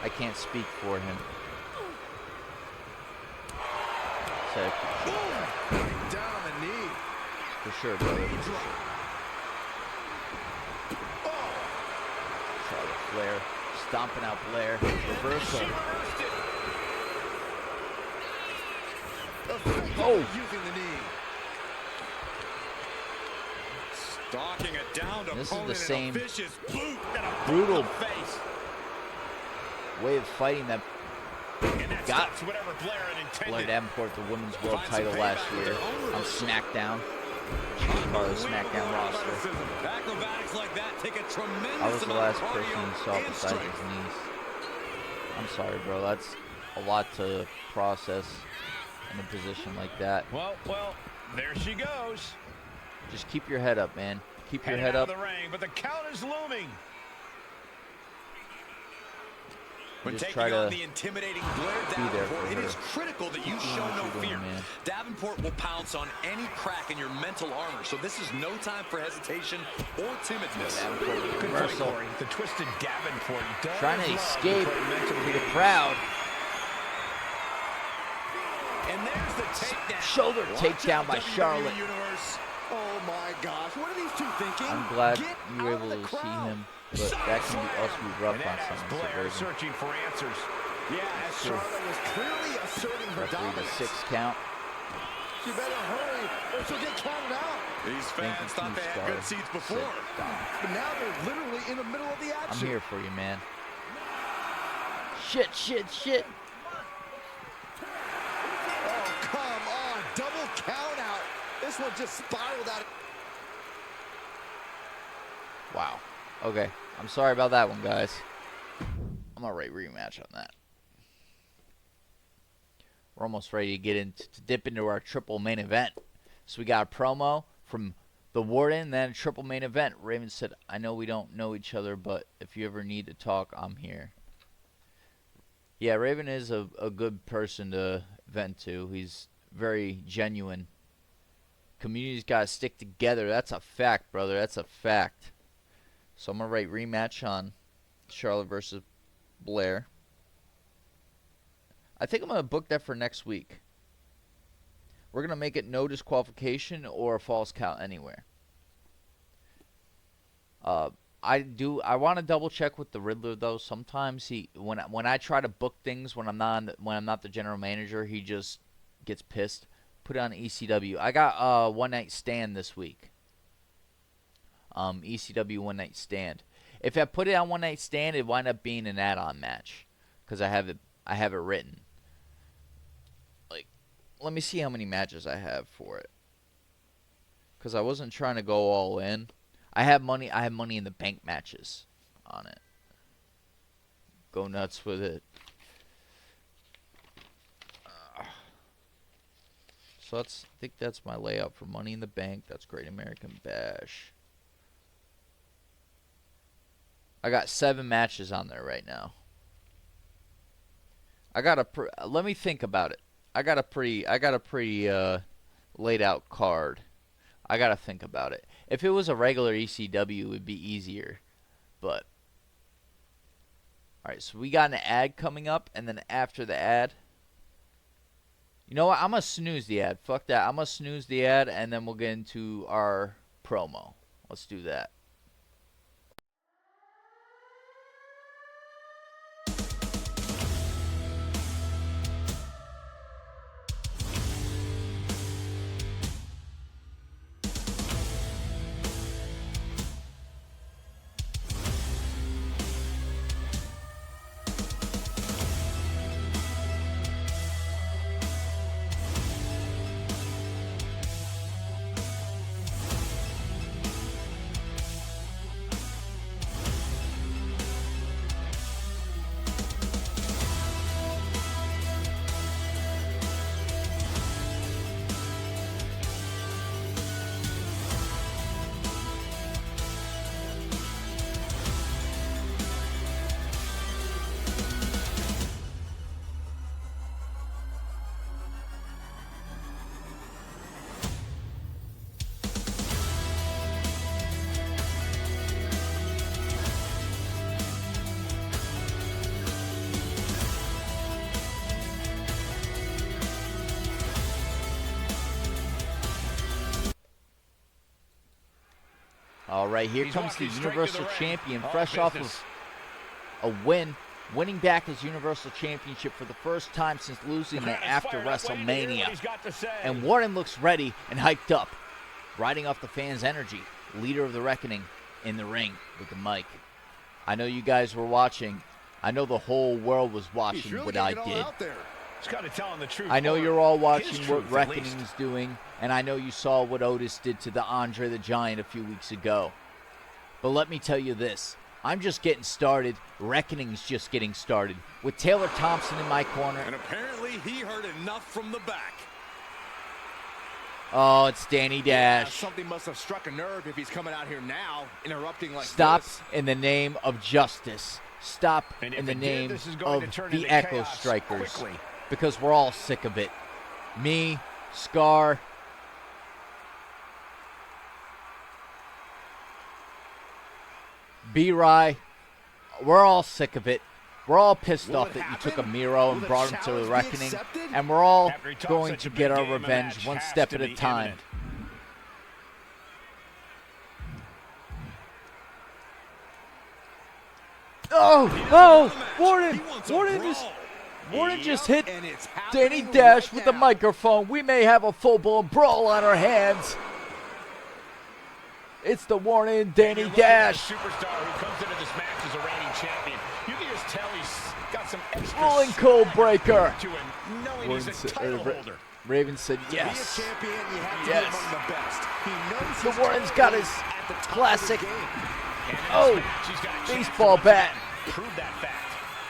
I can't speak for him. So, down on the knee. for sure, brother. For sure. Charlotte Flair stomping out Blair. Reversal. Oh, using the knee. Stalking it down to This is the opponent same and a vicious boot and a brutal boot to the face. way of fighting that And that got stops whatever Blair had intended. Blair Davenport the women's world title last year on SmackDown. She was part of the SmackDown roster. Acrobatics like that take a tremendous I was the amount last of person cardio you saw and besides strength. his knees. I'm sorry, bro. That's a lot to process in a position like that. Well, there she goes. Just keep your head up, man. Keep your Headed head out up. of the ring, but the count is looming. When Just taking try on to the intimidating Blair be there Davenport, for it her. is critical that you Keep doing show what no you're doing, fear. man. Davenport will pounce on any crack in your mental armor, so this is no time for hesitation or timidness. Davenport with a Good point, reversal. Corey. The twisted Davenport does Trying to love escape play mental to the games. crowd. And there's the takedown. Shoulder Watch takedown out, by WWE Charlotte. Universe. Oh my gosh, what are these two thinking? I'm glad Get you were out of able the to see crowd. him, but that can be also be rough And on that has someone. Blair So Raven. searching for answers. Yeah, as Charlotte was clearly asserting her Referee the dominance. 6 count. She better hurry or she'll get counted out. These Thank fans you, thought they had Star. good seats before. But now they're literally in the middle of the I'm action. here for you, man. Shit, shit, shit. Oh, come on. Double count out. This one just spiraled out. Wow. Okay. I'm sorry about that one, guys. I'm gonna write rematch on that. We're almost ready to get into to dip into our triple main event. So we got a promo from the Warden, then a triple main event. Raven said, "I know we don't know each other, but if you ever need to talk, I'm here." Yeah, Raven is a good person to vent to. He's very genuine. Community's got to stick together. That's a fact, brother. That's a fact. So I'm going to write rematch on Charlotte versus Blair. I think I'm going to book that for next week. We're going to make it no disqualification or a false count anywhere. I want to double check with the Riddler though. Sometimes when I try to book things when I'm not the general manager, he just gets pissed. Put it on ECW. I got One Night Stand this week. ECW One Night Stand. If I put it on One Night Stand, it wind up being an add-on match because I have it written. Like, let me see how many matches I have for it. Because I wasn't trying to go all in. I have money in the bank matches on it. Go nuts with it. So I think that's my layout for Money in the Bank. That's Great American Bash. I got 7 matches on there right now. Let me think about it. I got a pretty laid out card. I got to think about it. If it was a regular ECW, it would be easier. But all right, so we got an ad coming up, and then after the ad, you know what? I'm going to snooze the ad. Fuck that. I'm going to snooze the ad, and then we'll get into our promo. Let's do that. All right, here comes the Universal Champion, fresh off of a win, winning back his Universal Championship for the first time since losing it after WrestleMania. And Warren looks ready and hyped up, riding off the fans' energy, leader of the Reckoning in the ring with the mic. I know you guys were watching. I know the whole world was watching what I did. I know you're all watching what Reckoning's doing, and I know you saw what Otis did to the Andre the Giant a few weeks ago. But let me tell you this. I'm just getting started. Reckoning's just getting started. With Taylor Thompson in my corner. And apparently he heard enough from the back. Oh, it's Danny Dash. Yeah, something must have struck a nerve if he's coming out here now, interrupting like Stop this. in the name of justice. Stop in the name of the Echo Strikers. Quickly. Because we're all sick of it. Me, Scar, B-Rye, we're all sick of it. We're all pissed off that you took a Miro and brought him to the Reckoning, and we're all going to get our revenge one step at a time. Warren just hit Danny Dash with the microphone. We may have a full-blown brawl on our hands. It's the Warren and Danny Dash. Superstar who comes into this match as a reigning champion. You can just tell he's got some extra Rolling Cold Breaker. to him, knowing he's a title holder. Raven said To yes. be a champion, you have to Yes. be among the best. He knows The he's Warren's gotta got be his at the top classic of the game. And in this Oh, match, he's got a chance baseball to bat. prove that fact.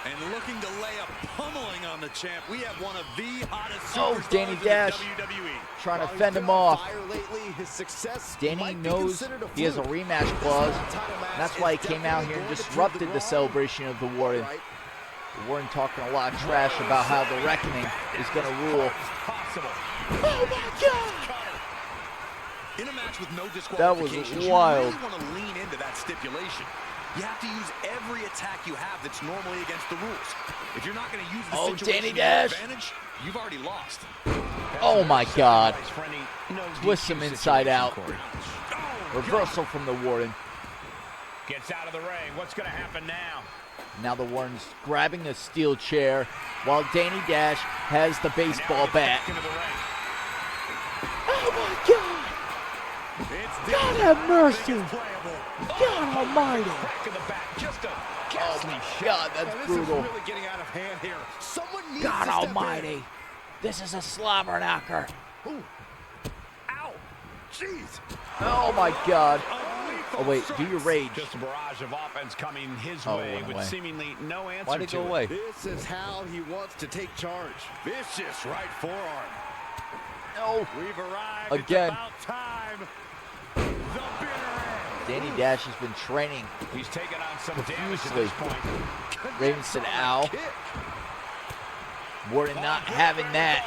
And looking to lay a pummeling on the champ. We have one of the hottest Oh, superstars Danny in the Dash. WWE. Trying to While he's fend been him on off. fire lately, his success Danny might be knows considered he has a fluke. rematch This clause. non-title match That's why he is came out definitely here and going to prove disrupted the wrong. celebration of the Warden. Right. Warren talking a lot of trash about how the Reckoning is going to rule. Oh my God! In a match with no That was disqualifications, wild. you really want to lean into that stipulation. You have to use every attack you have that's normally against the rules. If you're not going to use the situation to your advantage, you've already lost. Oh my God. No Twist DQ him inside situation, out. Corey. Reversal from the Warden. Gets out of the ring. What's going to happen now? Now the Warden's grabbing a steel chair while Danny Dash has the baseball bat. Into the ring. Oh my God! God have mercy! God almighty! Crack of the bat. Just a Oh ghastly my shot. God, that's brutal. Really getting out of hand here. Someone needs God to step almighty! This is a slobber knocker. in. Ooh. Ow. Jeez. Oh my God! Oh wait, do your rage. Just a barrage of offense coming his Oh, way went with away. seemingly no answer Why'd it to go away? This is how he wants to take charge. Vicious right forearm. No. We've arrived. Again. It's about time. The bitter end. Danny Dash has been training. He's taken on some damage at Profusely. this point. Raven said, ow. Kick. Warden not having that.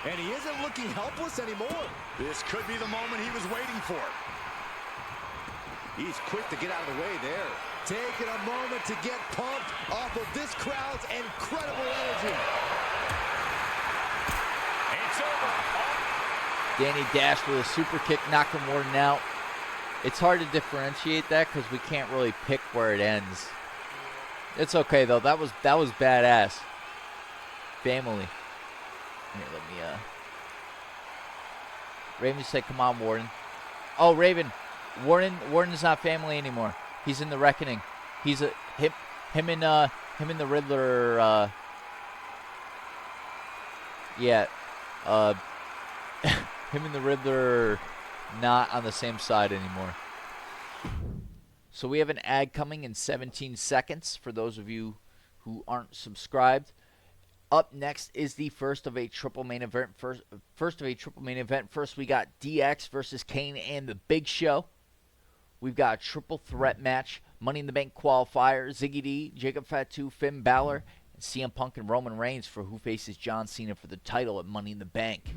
And he isn't looking helpless anymore. This could be the moment he was waiting for. He's quick to get out of the way there. Taking a moment to get pumped off of this crowd's incredible energy. It's over. Danny Dash with a super kick knocking Warden out. It's hard to differentiate that because we can't really pick where it ends. It's okay though. That was badass. Family. Here, let me Raven said, "Come on, Warden." Oh, Raven. Warden's not family anymore. He's in the Reckoning. He's him and the Riddler. Yeah. Him and the Riddler are not on the same side anymore. So we have an ad coming in 17 seconds for those of you who aren't subscribed. Up next is the first of a triple main event. First we got DX versus Kane and the Big Show. We've got a triple threat match, Money in the Bank qualifier, Ziggy D, Jacob Fatu, Finn Balor, and CM Punk and Roman Reigns for who faces John Cena for the title at Money in the Bank.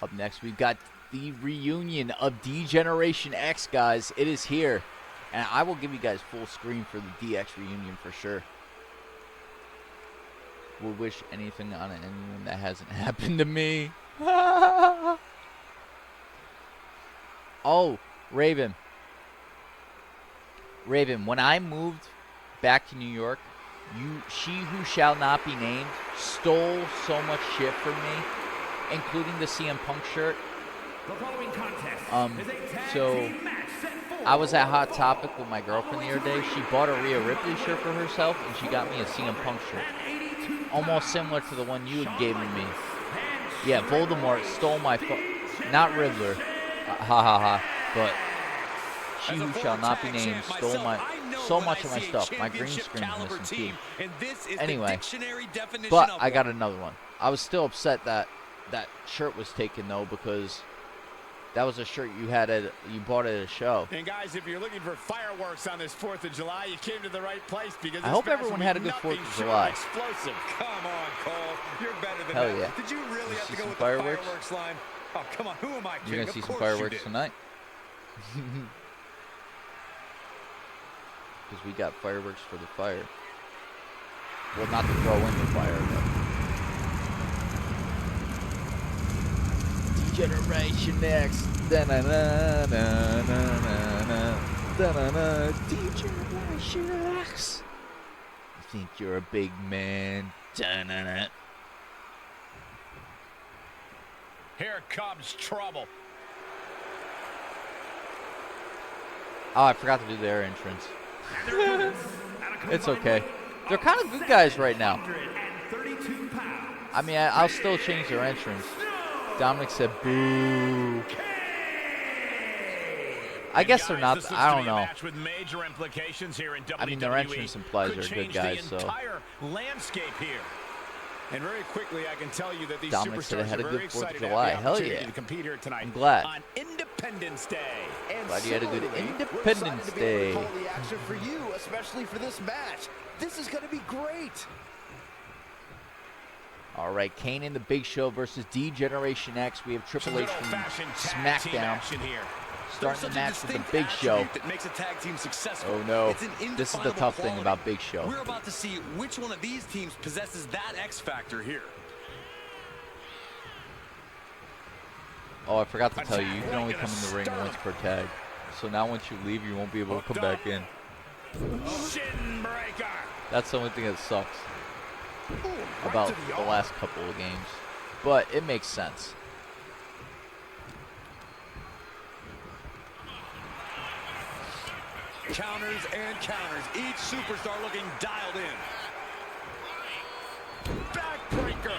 Up next, we've got the reunion of D-Generation X, guys. It is here. And I will give you guys full screen for the DX reunion for sure. We'll wish anything on anyone that hasn't happened to me. Oh, Raven. When I moved back to New York, she who shall not be named stole so much shit from me, including the CM Punk shirt. The following contest is a tag So team match set for I was at Hot Topic with my girlfriend the other day. She bought a Rhea Ripley shirt for herself, and she got me a CM Punk shirt, almost similar to the one you had gave me. Yeah, Voldemort stole my not Riddler, ha ha ha, but she who shall not be named stole so much of my stuff. My green screen's missing too. Anyway, but I got another one. I was still upset that that shirt was taken though, because that was a shirt you bought at a show. And guys, if you're looking for fireworks on this 4th of July, you came to the right place, because I hope everyone had a good 4th of July. Explosive. Come on, Cole. You're better than Hell that. yeah. Did you really have to go with fireworks? the fireworks line? Oh, come on. Who am I kidding? You're gonna see some fireworks tonight. Because we got fireworks for the fire. Well, not to throw in the fire, but Degeneration X. Da-na-na-na-na-na-na. Da-na-na. Degeneration X. You think you're a big man? Da-na-na. Here comes trouble. Oh, I forgot to do their entrance. It's okay. They're kind of good guys right now. I mean, I'll still change their entrance. Dominic said boo. I guess they're not. I don't know. I mean, their entrance implies they're good guys, so. Landscape here. And very quickly, I can tell you that these Dominic said superstars I had a are good very 4th of excited to July. have the Hell opportunity yeah. to compete here tonight. I'm glad. On Independence Day. And Glad you had a good similarly, Independence Day. We're excited to be able to call the action for you, especially for this match. This is going to be great. All right, Kane and the Big Show versus D-Generation X. We have Triple H from SmackDown starting the match with the Big Show. That makes a tag team successful. Oh no, It's an this is the indefinable tough thing quality. about Big Show. We're about to see which one of these teams possesses that X factor here. Oh, I forgot to tell you, you can only come in the ring once per tag. So now once you leave, you won't be able to come back in. Shin breaker. That's the only thing that sucks about the last couple of games. But it makes sense. Counters and counters. Each superstar looking dialed in. Backbreaker.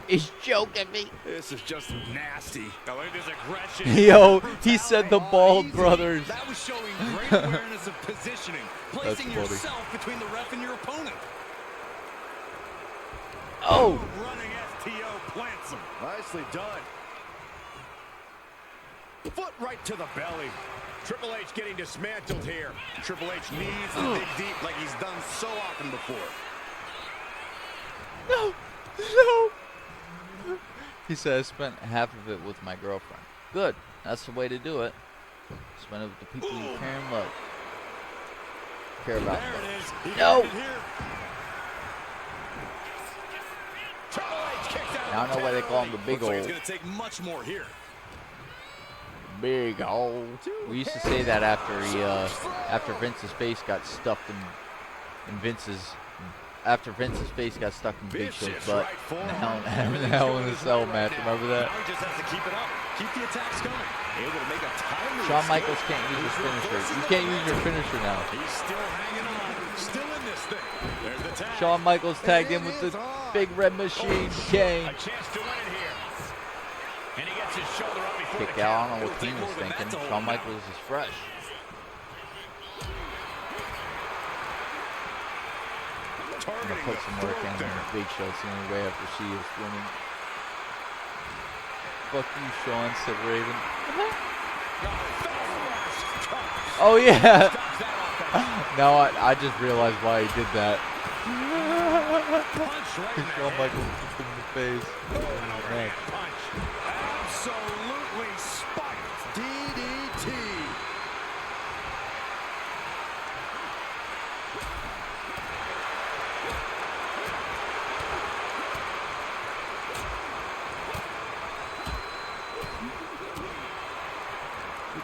He's joking me. This is just nasty. Now look at this aggression. Yo, he said the Bald Brothers. That was showing great awareness of positioning, placing funny. yourself between the ref and your opponent. Oh, Running STO plants him. Nicely done. Foot right to the belly. Triple H getting dismantled here. Triple H needs to dig deep like he's done so often before. no. He said I spent half of it with my girlfriend. Good. That's the way to do it. Spend it with the people you care and love. Care about. There it is. He No. got it here. Triple H kicks out. I don't know why they call him the big Looks like old. it's going to take much more here. Big old. We used to say that after after Vince's face got stuffed in after Vince's face got stuck in Big Show's butt in the Hell in a Cell match. Remember that? Now he just has to keep it up. Keep the attacks going. Able to make a timely Shawn escape. Michaels can't use his finisher. You can't use your finisher now. He's still hanging on. Still in this thing. There's the tag. Shawn Michaels tagged in with the big red machine, Kane. A chance to win it here. And he gets his shoulder up before Kick the out. I count. don't know what Kane was thinking. Shawn Michaels is fresh. I'm gonna put some work in on the Big Show. It's the only way after she is winning. Fuck you, Sean, said Raven. Oh yeah. Now I just realized why he did that. Shawn Michaels kicked him in the face. Oh, man. Absolutely spiked. DDT.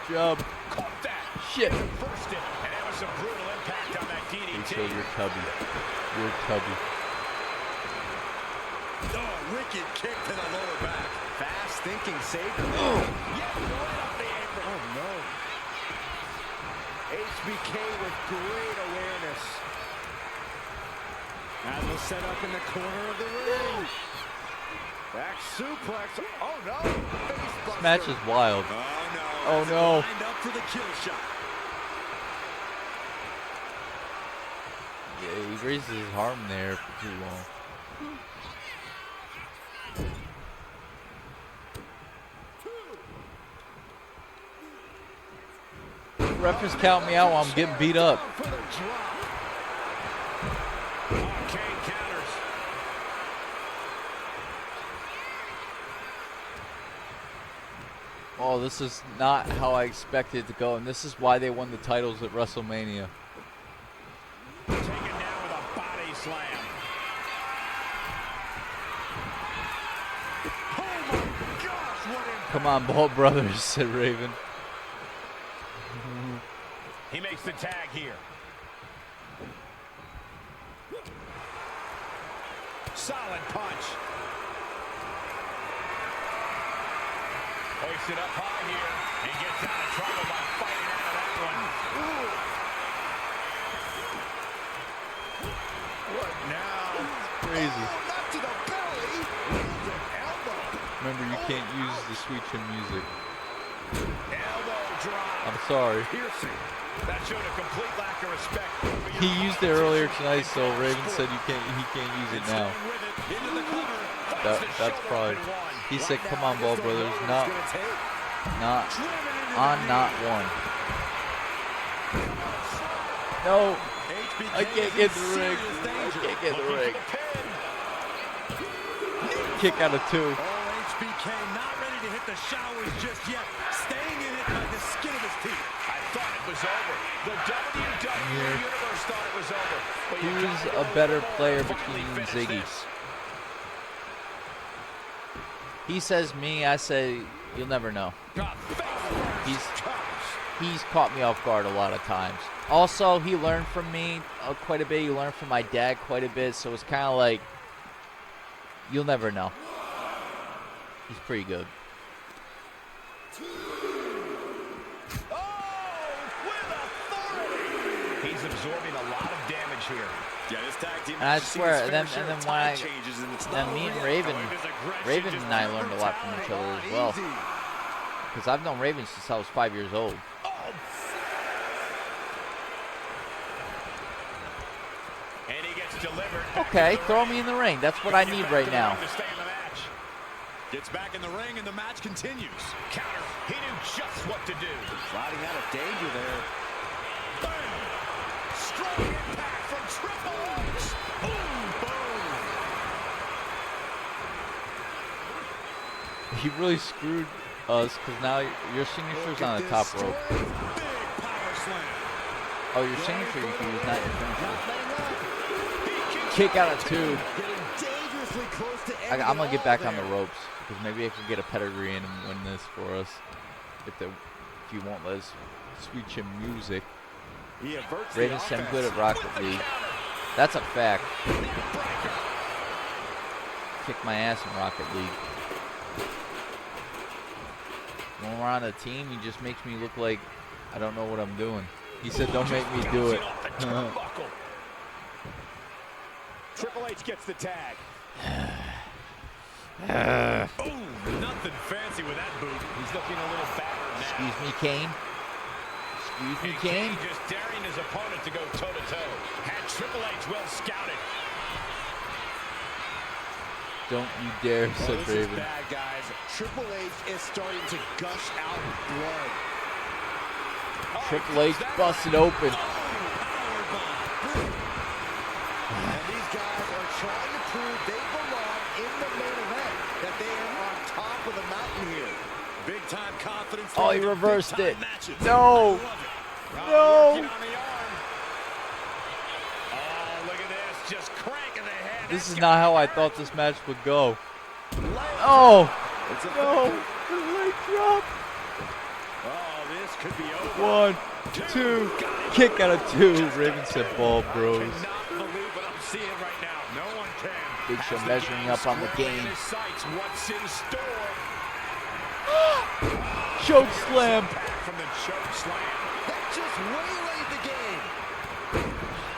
Good job. Caught that. Shit. First it, and that was some brutal impact on that DDT. Rachel, you're tubby. You're tubby. Oh, wicked kick to the lower back. Fast thinking, Sabre. Yeah, right up the apron. Oh, no. HBK with great awareness. As we'll set up in the corner of the ring. Back suplex. Oh, no. Face This buster. match is wild. Oh, no. Oh, As he no. lined up for the kill shot. Yeah, he raises his arm there for too long. Ref is counting me out while I'm getting beat up. For the drop. Kane counters. Oh, this is not how I expected it to go, and this is why they won the titles at WrestleMania. Taken down with a body slam. Oh, my gosh. What impact. Come on, Ball Brothers, said Raven. He makes the tag here. Solid punch. Hoisted up high here. He gets out of trouble by fighting out of that one. What now? Crazy. Oh, not to the belly. With an elbow. Remember, you can't use the Sweet Chin music. Elbow drop. I'm sorry. Piercing. That showed a complete lack of respect. He used it earlier tonight, so Raven said he can't use it now. With it into the cover. That's probably. He said, "Come on, Ball Brothers, not not one." No, I can't get in the ring. I can't get in the ring. Kick out of 2. Oh, HBK not ready to hit the showers just yet. Staying in it by the skin of his teeth. I thought it was over. The WWE Universe thought it was over. But you Who's gotta a better finally player between you and finish Ziggy? this. He says me, I say you'll never know. He's caught me off guard a lot of times. Also, he learned from me quite a bit. He learned from my dad quite a bit, so it's kind of like you'll never know. He's pretty good. He's absorbing a lot of damage here. Yeah, this tag team. And I has seen swear, its and then fair share of when I, tide changes, and it's then not me over and yet. Raven, Oh, his aggression Raven just and I never learned a lot from each other as well. Easy. Because I've known Raven since I was 5 years old. And he gets delivered. Okay, throw me in the ring. That's what I need right now. To stay in the match. Gets back in the ring, and the match continues. Counter. He knew just what to do. Riding out of danger there. Bam! Strong impact from Triple H. Boom, boom. He really screwed us because now your signature's on the top rope. Big power slam. Oh, your signature you can use, not your finisher. Kick out of 2. Getting dangerously close to ending I'm going to it get back all on the there. ropes because maybe I can get a pedigree in and win this for us. If you won't let us switch in music. He averts the Raven said I'm good offense. at Rocket League. That's a fact. Kick my ass in Rocket League. When we're on a team, he just makes me look like I don't know what I'm doing. He said, "Don't make me do it." Off the turnbuckle. Triple H gets the tag. Boom. Nothing fancy with that boot. He's looking a little battered now. Excuse me, Kane. Excuse me, And Kane. just daring his opponent to go toe-to-toe. Had Triple H well scouted. Don't you dare, Oh, said this is Raven. bad, guys. Triple H is starting to gush out blood. Triple H busted open. And these guys are trying to prove they belong in the main event, that they are on top of the mountain here. Big time confidence. Oh, he leading to reversed big-time it. matches. No. I love it. No. Working on the arm. Oh, look at this. Just cranking the head. This is That's not how I thought this match would go. Oh, It's a no. The leg drop. Oh, this could be over. 1, 2, kick out of 2. Raven said ball bros. I cannot believe what I'm seeing right now. No one can. Big Show measuring up on the game. What's in store? Choke slam. From the choke slam. That just waylaid the game.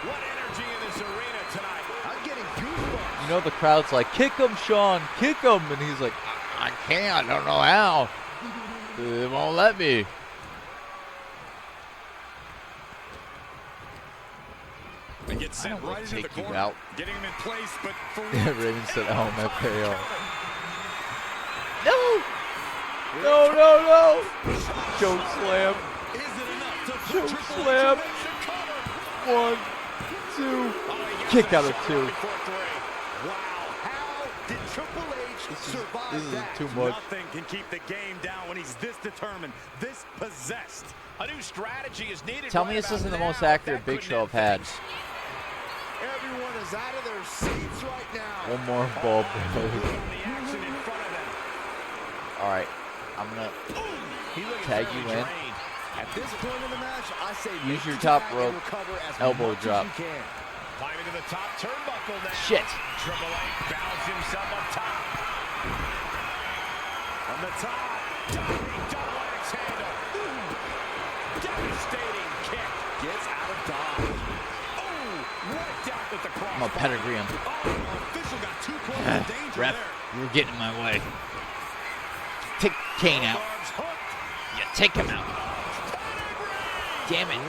What energy in this arena tonight. I'm getting goosebumps. You know the crowd's like, kick him, Sean, kick him. And he's like, I can't, I don't know how. They won't let me. They get sent right into the take you corner. out. Getting him in place, but for Raven said, oh, my payoff. No! No, no, no! Choke slam. is it enough to put Choke Triple slam. H in cover? 1, 2, kick out of 2. Wow, how did Triple H survive This is that? too much. Nothing can keep the game down when he's this determined, this possessed. A new strategy is needed. Tell me this isn't the most accurate Big Show I've had. Everyone is out of their seats right now. One more ball, bros. The action in front of them. All right, I'm gonna He looks tag very you in. drained. At this point in the match, I say Use make your it top back rope, and recover as elbow much drop. As you can. Climbing to the top turnbuckle now. Shit. Triple H bounds himself up top. On the top. Diving double axe handle. Devastating kick. Gets out of dodge. Oh, right down with the cross. I'm gonna pedigree him. Oh, official got too close to danger Ref, there. you were getting in my way. Take Kane out. Arms hooked. Yeah, take him out. Damn it.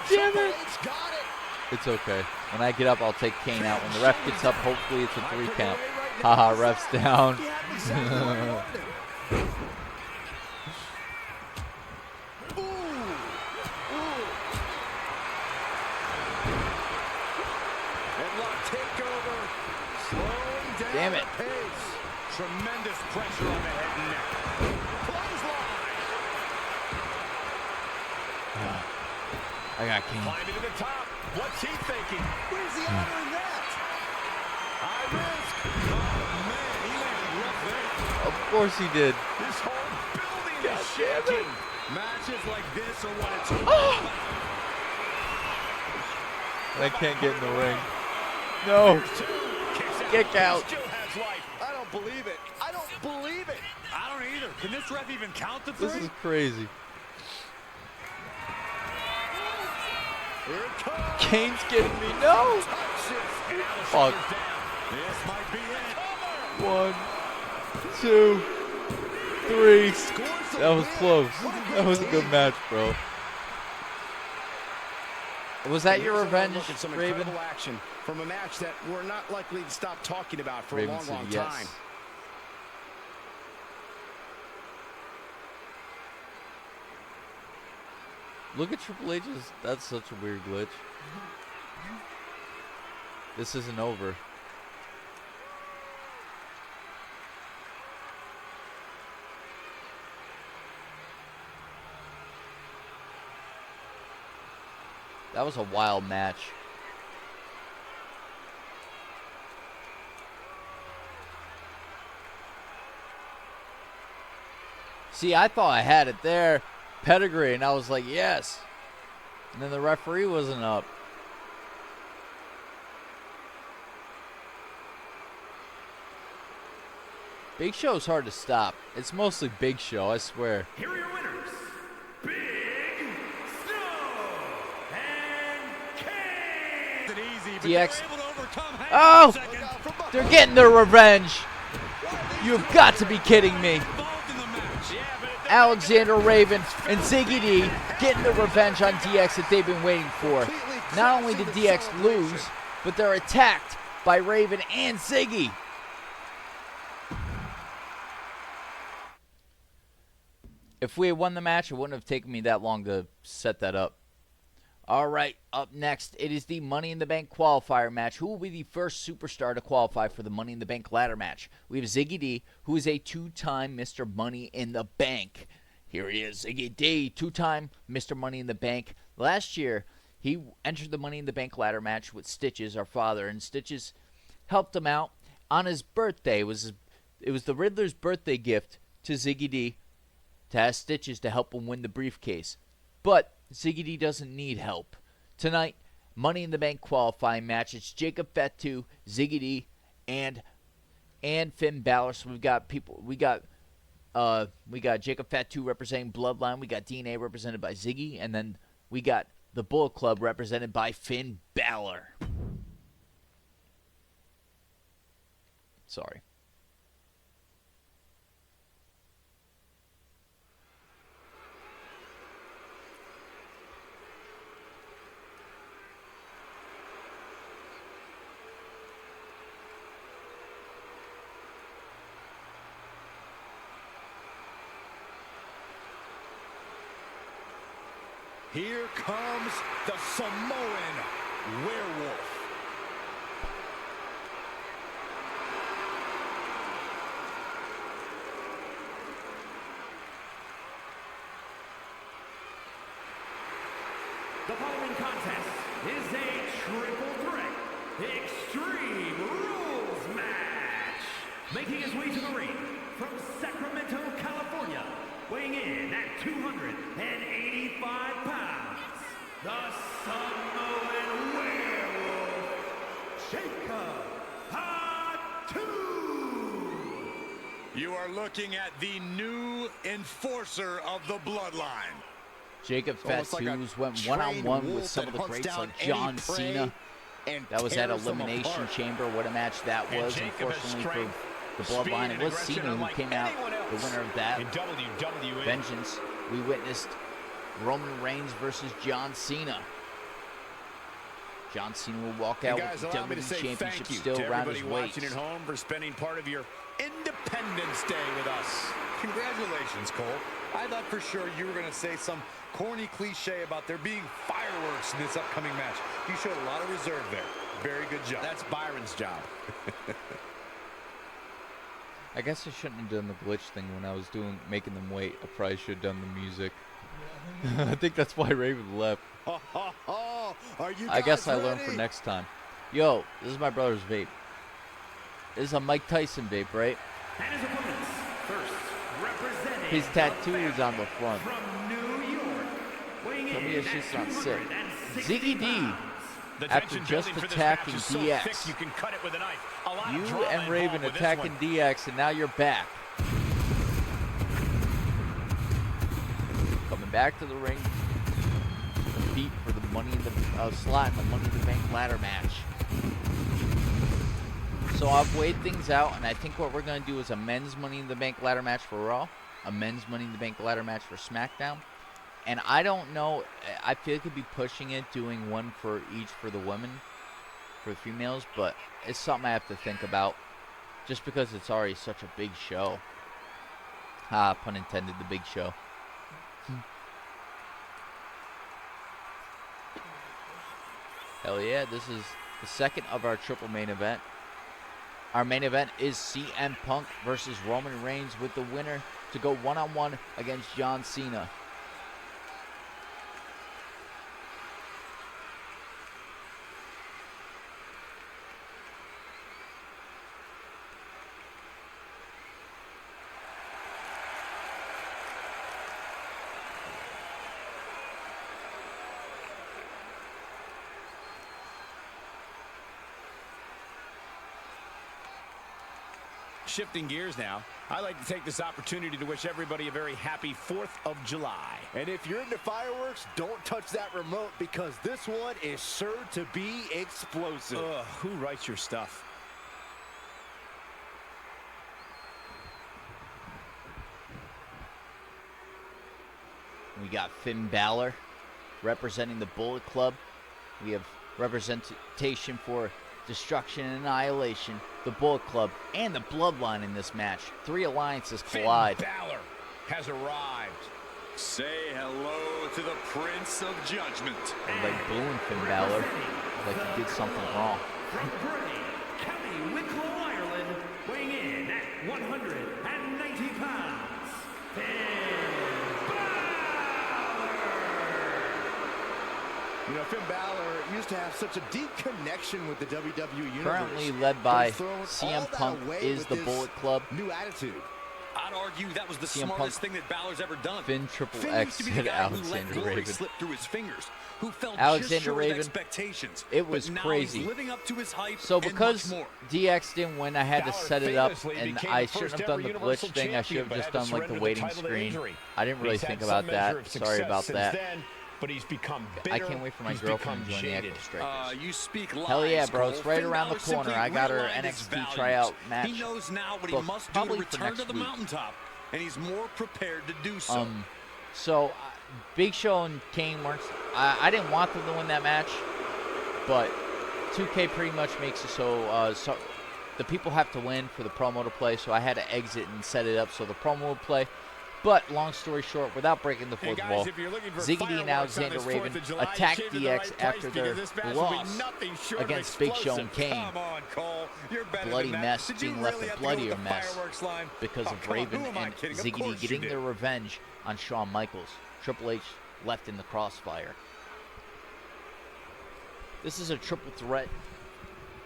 Triple H got it. It's okay. When I get up, I'll take Kane out. When the ref gets up, hopefully it's a 3 count. Haha, ref's down. He had exactly what he wanted. Ooh. Ooh. Headlock takeover. Slowing down Damn it. the pace. Tremendous pressure on the head and neck. Clothesline. I got Kane. Climbing to the top. What's he thinking? Where's the honor in that? High risk. Oh, man, he landed rough there. Of course he did. This whole building God is damn it. shaking. Matches like this are what it's all about. And I can't get in the ring. No. Kick out. Still has life. I don't believe it. I don't believe it. I don't either. Can this ref even count the This three? is crazy. Here it comes. Kane's getting me. No. Touches. Fuck. This might be it. 1, 2, 3. Scores the That was win. close. What a great That was a good game. match, bro. Was that your Here's another revenge, look at some Raven? incredible action from a match that we're not likely to stop talking about for Raven a long, said long yes. time. Look at Triple H's. That's such a weird glitch. This isn't over. That was a wild match. See, I thought I had it there. Pedigree, and I was like, yes. And then the referee wasn't up. Big Show's hard to stop. It's mostly Big Show, I swear. Here are your winners, Big Snow and Kane. It easy, but DX. they were able to overcome. Hang Oh! on a second. They're getting their revenge. You've got to be kidding me. Involved in the match. Yeah, but it Alexander Raven and Ziggy D getting the revenge on DX that they've been waiting for. Not only did DX lose, but they're attacked by Raven and Ziggy. If we had won the match, it wouldn't have taken me that long to set that up. All right, up next, it is the Money in the Bank qualifier match. Who will be the first superstar to qualify for the Money in the Bank ladder match? We have Ziggy D, who is a 2-time Mr. Money in the Bank. Here he is, Ziggy D, 2-time Mr. Money in the Bank. Last year, he entered the Money in the Bank ladder match with Stitches, our father, and Stitches helped him out on his birthday. It was the Riddler's birthday gift to Ziggy D. to ask Stitches to help him win the briefcase. But Ziggy D doesn't need help. Tonight, Money in the Bank qualifying match. It's Jacob Fatu, Ziggy D, and Finn Balor. So we got Jacob Fatu representing Bloodline. We got DNA represented by Ziggy, and then we got the Bullet Club represented by Finn Balor. Sorry. Here comes the Samoan Werewolf. The following contest is a triple threat Extreme Rules match. Making his way to the ring from Sacramento, California, weighing in at 285 pounds, the Samoan Werewolf, Jacob Fatu. You are looking at the new enforcer of the bloodline. Jacob Fatu's went one-on-one with some of the greats like John Cena. That was at Elimination Chamber. What a match that was. Unfortunately for the Bloodline, it was Cena who came out the winner of that. In WWE. Vengeance. We witnessed Roman Reigns versus John Cena. John Cena will walk out with the WWE Championship still around his waist. Watching at home for spending part of your Independence Day with us. Congratulations, Cole. I thought for sure you were going to say some corny cliche about there being fireworks in this upcoming match. You showed a lot of reserve there. Very good job. That's Byron's job. I guess I shouldn't have done the glitch thing when I was making them wait. I probably should have done the music. I think that's why Raven left. Are you I guess I guys learned ready? for next time. Yo, this is my brother's vape. This is a Mike Tyson vape, right? And his opponents, first representing His tattoo is on the front. from New York, weighing Tell me in it's at just not sick. 260 Ziggy D, pounds. The after tension just building for this attacking match is so DX. thick you can cut it with a knife. A lot of You drama and Raven involved with this attacking one. DX, and now you're back. Coming back to the ring. Compete for the Money in the slot in the Money in the Bank ladder match. So I've weighed things out, and I think what we're going to do is a men's Money in the Bank ladder match for Raw, a men's Money in the Bank ladder match for SmackDown. And I don't know, I feel like it'd be pushing it, doing one for each for the women, for the females, but it's something I have to think about, just because it's already such a big show. Pun intended, the big show. Hell yeah, this is the second of our triple main event. Our main event is CM Punk versus Roman Reigns, with the winner to go one-on-one against John Cena. Shifting gears now, I'd like to take this opportunity to wish everybody a very happy 4th of July. And if you're into fireworks, don't touch that remote, because this one is sure to be explosive. Ugh, who writes your stuff? We got Finn Balor representing the Bullet Club. We have representation for Destruction and Annihilation, the Bullet Club, and the Bloodline in this match. Three alliances collide. Finn Balor has arrived. Say hello to the Prince of Judgment. Everybody booing Finn Balor like he did something wrong. From Bray, County Wicklow, Ireland, weighing in at 190 pounds, Finn Balor. You know, Finn Balor used to have such a deep connection with the WWE Universe. Currently led by He's thrown all CM that Punk away is with the this Bullet Club. new attitude. I'd argue that was the CM smartest Punk, thing that Balor's ever done. Finn Triple Finn X used to be the said guy who let Alexander glory Raven. slip through his fingers, who fell just Alexander short of Raven, expectations. it was but now crazy. He's living up to his hype So and because much more. DX didn't win, I had to set it up, famously and became I the shouldn't first have done ever the glitch Universal thing. I should have champion, just but done had to like the surrender waiting title to screen. injury. I didn't really He's think had about some measure that. of Sorry success about since that. then, but he's become bitter. I can't wait for my He's girlfriend to become join the jaded. Echo Strikers. You speak lies, Hell yeah, bro. It's Cole. right Finn around the Balor simply corner. I got her realigned his NXT values. tryout match. He knows now what he booked must do to probably for return next to the week. mountaintop, and he's more prepared to do so. So Big Show and Kane weren't. I didn't want them to win that match, but 2K pretty much makes it so the people have to win for the promo to play. So I had to exit and set it up so the promo would play. But long story short, without breaking the fourth wall, ZIGGY and Alexander Raven attacked DX after their loss against Big Show and Kane. Come on, Cole. You're better Bloody than mess that. Did you being left really a have to go with bloodier the mess fireworks line? because Oh, of come on, Raven who am I and kidding? Of ZIGGY course you getting did. their revenge on Shawn Michaels. Triple H left in the crossfire. This is a triple threat.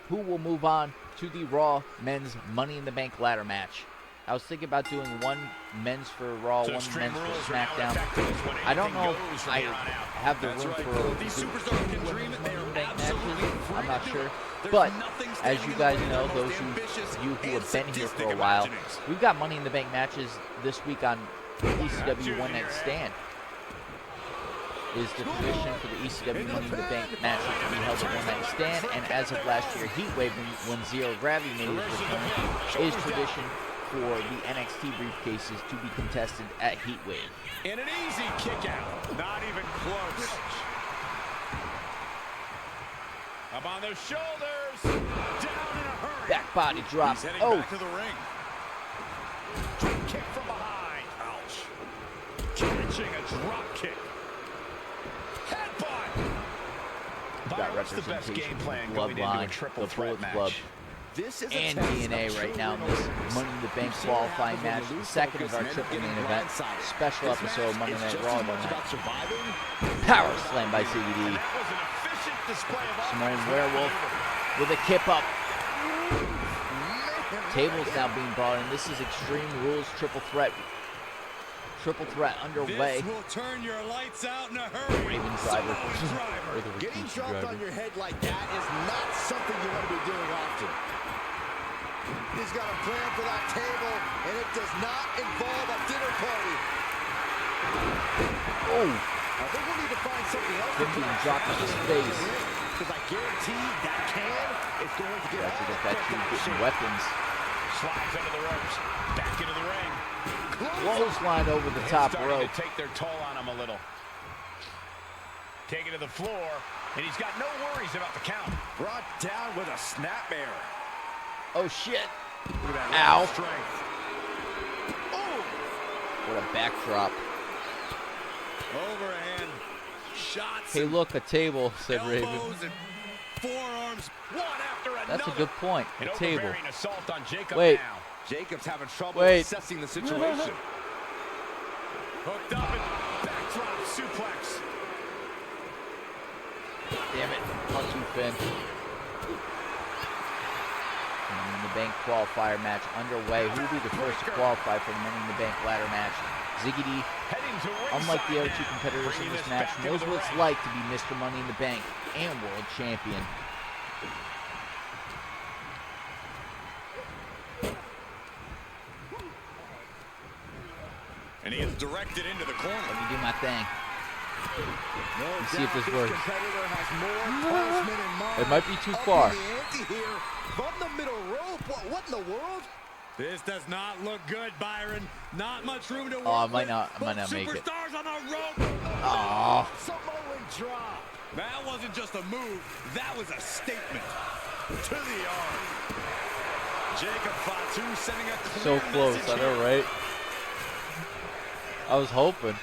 Who will move on to the Raw Men's Money in the Bank ladder match? I was thinking about doing one men's for Raw, So one Extreme men's Rules for are now SmackDown. effective when I don't anything know goes if from I here on out. have the That's room right, for Cole. These two superstars can women's dream it. They Money in the are Bank absolutely matches. free I'm not to do sure. it. There's But nothing as standing you in the guys way of know, their those most ambitious you who and have been here sadistic for a while, imaginings. we've got Money in the Bank matches this week on ECW One Night Stand. Is the tradition for the ECW Money in the Bank matches to be held at One Night Stand, and as of last year, Heatwave, when Zero Gravity made his return, is tradition for the NXT briefcases to be contested at Heatwave. And an easy kick out. Not even close. Up on their shoulders. Down in a hurry. Back body drop. He's heading Oh, back to the ring. Kick from behind. Ouch. Catching a drop kick. Headbutt. we've got What's the best representation game from plan going into a Bloodline, triple the threat Bullet match? Club, This is a and test DNA of right true now in win or this lose. Money in the Bank You've seen what qualifying happens when match, you the lose second of focus our and end up triple getting main event, blindsided. special This episode of match Monday is Night just Raw as much tonight. about surviving. Power slam by ZDD. That was an efficient display of Simone offense. Werewolf with a kip up. Tables now being brought in. This is Extreme Rules triple threat. Triple threat underway. This will turn your lights out in a hurry. Raven driver. Samoan driver. Or the Getting Rikishi dropped driver. on your head like that is not something you want to be doing often. He's got a plan for that table, and it does not involve a dinner party. Oh, I think we'll need to find something else. Finn being dropped in his face. Because I guarantee that can is going to get Got to all get that bent two out of getting shape. weapons. Slides under the ropes. Back into the ring. Clothesline over the top Starting rope. to take their toll on him a little. Taking to the floor, and he's got no worries about the count. Brought down with a snapmare. Oh shit. Look at that Ow. strength. Oh! What a backdrop. Overhand shots. Hey, look, a table, said Raven. elbows and forearms, one after another. That's a good point. An A table. overbearing assault on Jacob Wait. now. Jacob's having trouble Wait. assessing the situation. Hooked up and backdrop suplex. Damn it. Not too Finn. Money in the Bank qualifier match underway. Who will be the first to qualify for the Money in the Bank ladder match? ZIGGY, Heading to unlike the other ringside two now, competitors in bringing this this match, back knows into what the it's ring. like to be Mr. Money in the Bank and World Champion. And he is directed into the corner. Let me do my thing. No Let's see if doubt this works. competitor has more punishment in mind. It might be too Upping far. the ante here from the middle rope. What in the world? This does not look good, Byron. Not much room to work Oh, I might with. not Both make it. superstars on the rope. Aww. Samoan drop. That wasn't just a move. That was a statement. To the arm. Jacob Fatu sending a So clear close, message I know, here. right? I was hoping.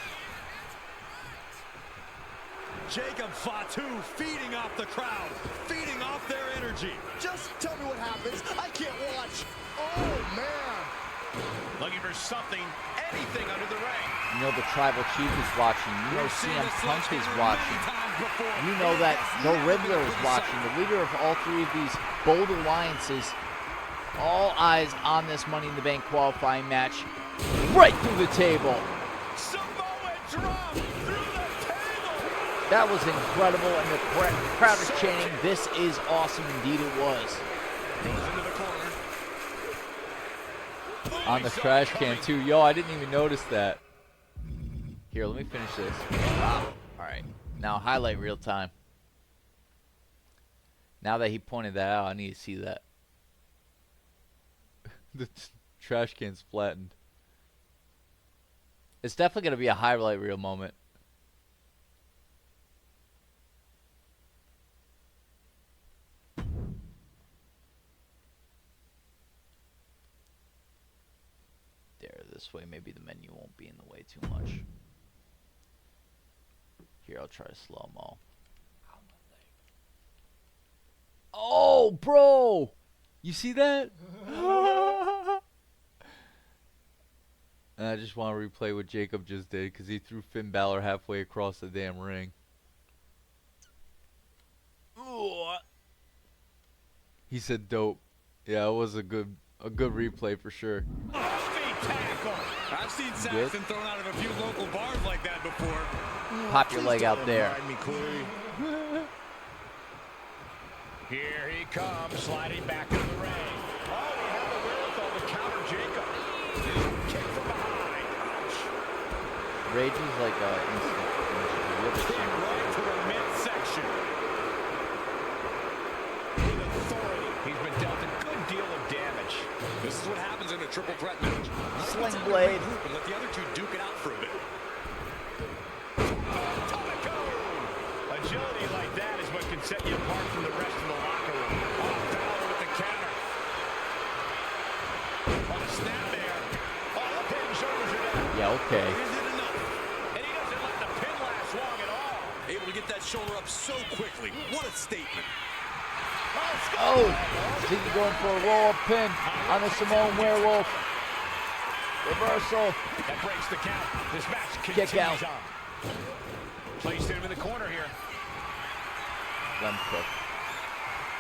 Jacob Fatu feeding off the crowd, feeding off their energy. Just tell me what happens. I can't watch. Oh, man. Looking for something, anything under the ring. You know the Tribal Chief is watching. You know We've seen CM this Punk sledgehammer is many watching. times before. You know It that has the never Riddler been is a watching. sight. The leader of all three of these bold alliances. All eyes on this Money in the Bank qualifying match. right through the table. Samoa drop through the table. That was incredible, and the crowd is chanting, "This is awesome." Indeed it was. Goes into the corner. On the trash can, too. Yo, I didn't even notice that. Here, let me finish this. Wow. All right. Now, highlight real time. Now that he pointed that out, I need to see that. The trash can's flattened. It's definitely going to be a highlight reel moment. There, this way maybe the menu won't be in the way too much. Here, I'll try slow-mo. Oh, bro! You see that? And I just want to replay what Jacob just did because he threw Finn Balor halfway across the damn ring. Ooh. He said dope. Yeah, it was a good replay for sure. I've seen Saxton thrown out of a few local bars like that before. Pop your leg out there. Here he comes, sliding back into the ring. Oh, he had the wherewithal to counter Jacob. Kick from behind. Ouch. Rage is like instant. Kick right to the midsection. With authority, he's been dealt a good deal of damage. This is what happens in a triple threat match. Sling blade. And let the other two duke it out for a bit. Agility like that is what can set you apart from the rest of the locker room. Oh, Balor with the counter. Oh, snap there. Oh, the pin shoulders are down. Yeah, okay. Is it enough? And he doesn't let the pin last long at all. Able to get that shoulder up so quickly. What a statement. Oh, Ziggy going for a roll-up pin on the Samoan Werewolf. Reversal. That breaks the count. This match Kick continues out. on. Placed him in the corner here. Lem cook.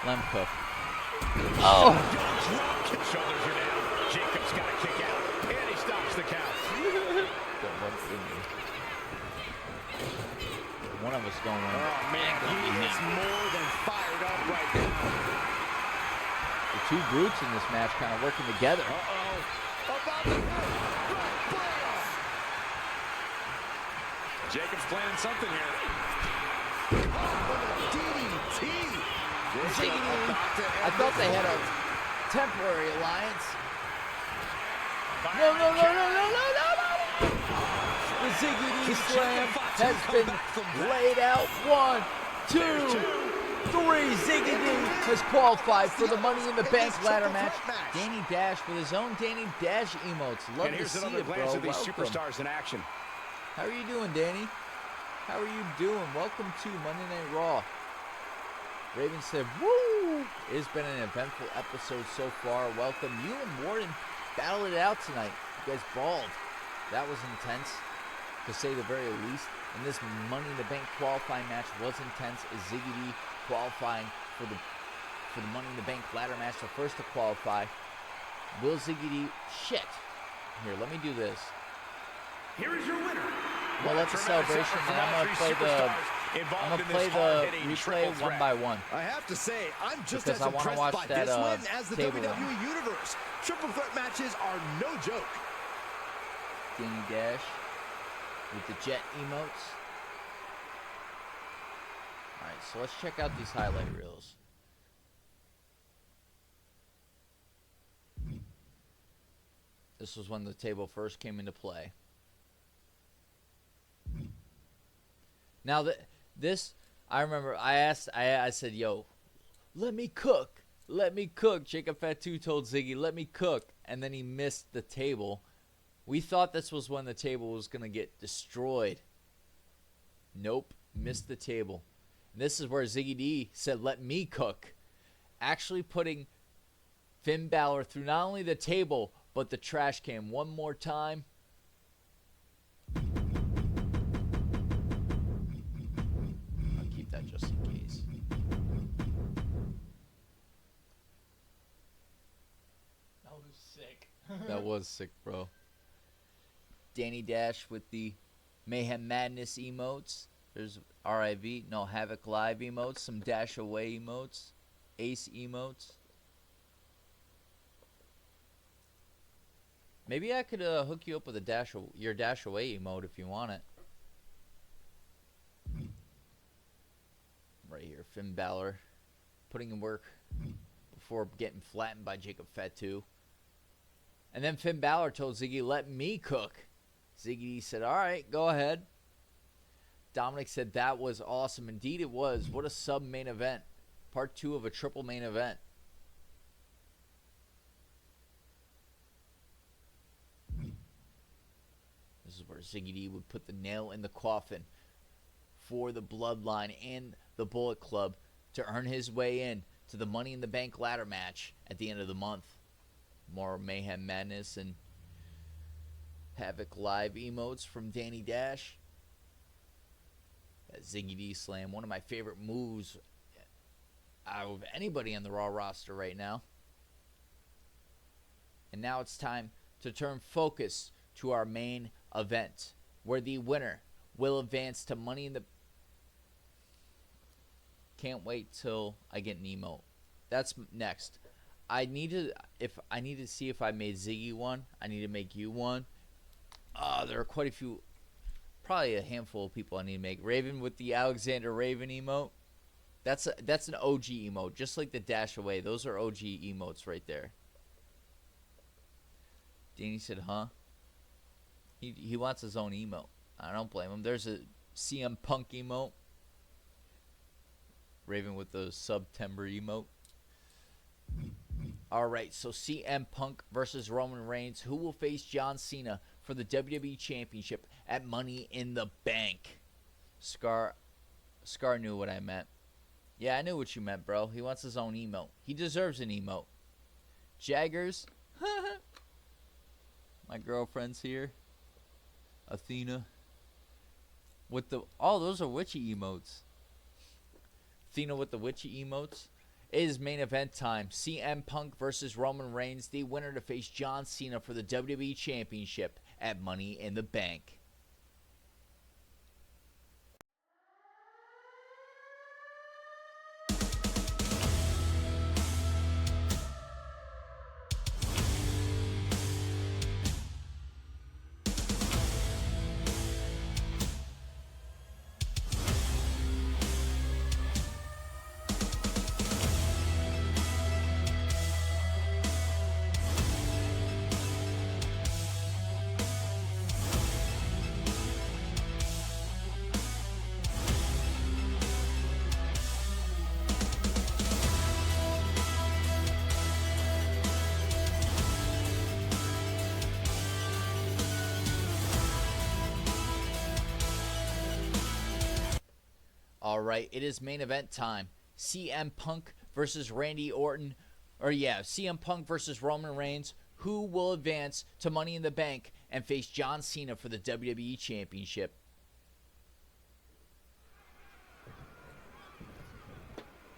Lem cook. Oh! Shoulders are down. Jacob's got to kick out. And he stops the count. One of us going in. Oh, man, he is more than fired up right now. The two brutes in this match kind of working together. About to hit. Jacob's planning something here. DDT. I thought they had a temporary alliance. No. The Ziggy D slam has been laid out. 1, 2, 3. Ziggy D has qualified for the Money in the Bank ladder match. Danny Dash with his own Danny Dash emotes. Love to see it, bro. Of these Welcome. superstars in action. How are you doing, Danny? How are you doing? Welcome to Monday Night Raw. Raven said, woo! It has been an eventful episode so far. Welcome. You and Warden battled it out tonight. You guys balled. That was intense, to say the very least. And this Money in the Bank qualifying match was intense. Is Ziggy D qualifying for the Money in the Bank ladder match, the first to qualify? Will Ziggy D... Shit. Here, let me do this. Here is your winner. Well, that's a celebration, and I'm gonna play the replay one by one. I have to say, I'm just Because as I wanna impressed watch by that, this win as the table WWE run. Universe. Triple threat matches are no joke. Danny Dash with the jet emotes. Alright, so let's check out these highlight reels. This was when the table first came into play. Now, I remember I said, yo, let me cook. Let me cook. Jacob Fatu told Ziggy, let me cook. And then he missed the table. We thought this was when the table was going to get destroyed. Nope. Missed the table. And this is where Ziggy D said, let me cook. Actually putting Finn Balor through not only the table, but the trash can one more time. I'll keep that just in case. That was sick. That was sick, bro. Danny Dash with the Mayhem Madness emotes. There's RIV, no, Havoc Live emotes, some Dash Away emotes, Ace emotes. Maybe I could hook you up with a your Dash Away emote if you want it. Right here, Finn Balor putting in work before getting flattened by Jacob Fatu. And then Finn Balor told Ziggy, let me cook. Ziggy said, all right, go ahead. Dominic said that was awesome. Indeed it was. What a sub-main event. Part 2 of a triple main event. This is where Ziggy D would put the nail in the coffin for the Bloodline and the Bullet Club to earn his way in to the Money in the Bank ladder match at the end of the month. More Mayhem Madness and Havoc Live emotes from Danny Dash. That Ziggy D slam, one of my favorite moves out of anybody on the Raw roster right now. And now it's time to turn focus to our main event, where the winner will advance to Money in the... Can't wait till I get an emote. That's next. I need to see if I made Ziggy one. I need to make you one. There are quite a few, probably a handful of people I need to make. Raven with the Alexander Raven emote. That's an OG emote, just like the Dash Away. Those are OG emotes right there. Danny said, huh? He wants his own emote. I don't blame him. There's a CM Punk emote. Raven with the September emote. Alright, so CM Punk versus Roman Reigns. Who will face John Cena for the WWE Championship at Money in the Bank? Scar knew what I meant. Yeah, I knew what you meant, bro. He wants his own emote. He deserves an emote. Jaggers. My girlfriend's here. Athena. With the... Oh, those are witchy emotes. Athena with the witchy emotes. It is main event time. CM Punk versus Roman Reigns. The winner to face John Cena for the WWE Championship at Money in the Bank. Alright, it is main event time. CM Punk versus Randy Orton. CM Punk versus Roman Reigns. Who will advance to Money in the Bank and face John Cena for the WWE Championship?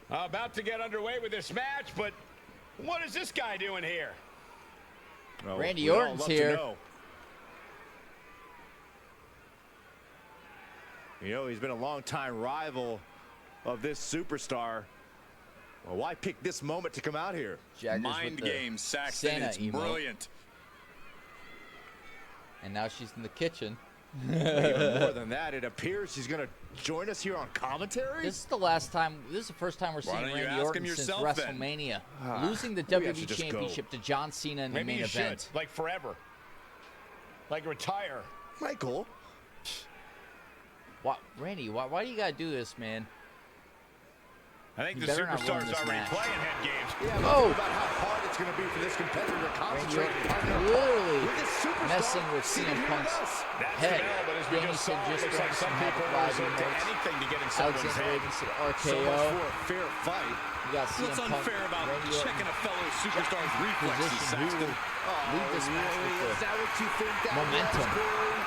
About to get underway with this match, but what is this guy doing here? Well, Randy Orton's here. You know, he's been a long-time rival of this superstar. Well, why pick this moment to come out here? Jaggers Mind games, Saxton. Santa It's emote. brilliant. And now she's in the kitchen. Even more than that, it appears he's going to join us here on commentary. This is the first time we're seeing don't you Randy ask Orton him since yourself, then? WrestleMania. Losing the maybe I should WWE just go. Championship to John Cena in the Maybe main you event. should, like forever. Like retire. Michael. Randy, why do you gotta do this, man? I think You the better not ruin superstars this already match. playing head games. Yeah, but Oh. think about how hard it's going to be for this competitor to Randy concentrate Orton literally with this superstar messing with sitting CM here Punk's with us. That's head. Bell, but as we Danny just said saw, it just looks like some some people Havoc will Live resort to emotes. anything to get in someone's Alexander head. Raven said So much RKO. for a fair fight. You got CM What's Punk, unfair about Randy Orton checking a fellow superstar's reflexes, position. Who Saxton? will lead this match Really? with Is that what you think that momentum? was, Corey?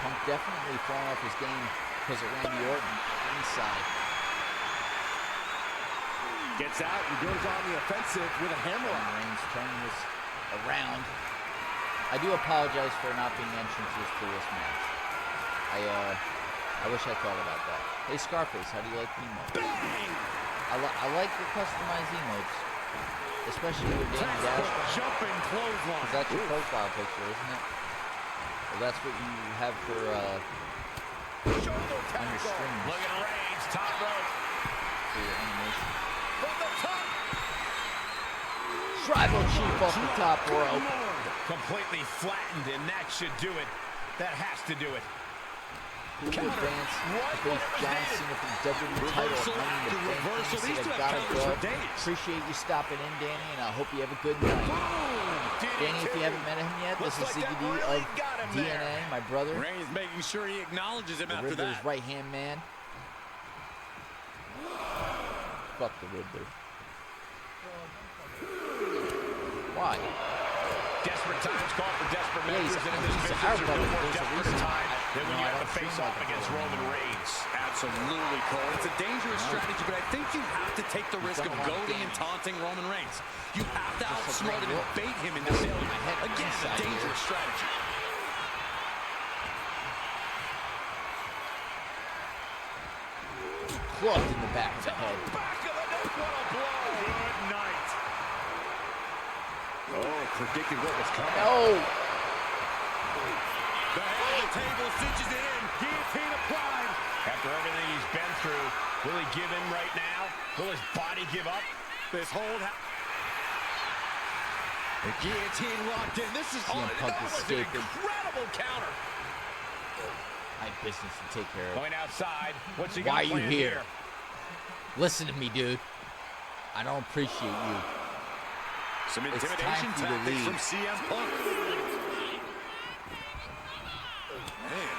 Punk definitely falling off his game because of Randy Orton inside. Gets out and goes on the offensive with a hammer on. Reigns turning this around. I do apologize for not being entrances to this match. I wish I thought about that. Hey, Scarface, how do you like the emotes? I like your customized emotes, especially with Danny Dash. Jumping clothesline. Because that's your profile picture, isn't it? Well, that's what you have for on your stream. Look at Reigns, top rope. For your animation. From the top. Tribal Chief off the top rope. Completely flattened, and that should do it. That has to do it. Who will advance to face John Cena for the WWE title at Money in the Bank? reversal. He These said, two I gotta have go. counters for days. Appreciate you stopping in, Danny, and I hope you have a good night. Danny, if you haven't met him yet, this is Ziggy D of DNA, my brother. Reigns making sure he acknowledges him The after Riddler's that. right-hand man. Fuck the Riddler. Why? Desperate times call for desperate Yeah, measures, and in this he's business, our there's no brother. more There's a desperate reason. time than when No, you I have to don't face seem off like a against brother. Roman Reigns. Absolutely, Cole. It's a dangerous strategy, but I think you have to take the risk of don't want goading and Danny. taunting Roman Reigns. You have to Just outsmart like him and Roman. bait him into failure. My head Again, a inside dangerous here. strategy. Clubbed in the back of the head. Back of the neck, what a blow. Good night. Oh, predicted what was coming. No! The head of the table cinches it in. Guillotine applied. After everything he's been through, will he give in right now? Will his body give up? This hold. The guillotine locked in. This is CM Punk that is was an escaping. incredible counter. I have business to take care of. Going outside. What's he Why got are you planned here? Listen to me, dude. I don't appreciate you. Some It's intimidation time for you to tactics leave. from CM Punk. Man.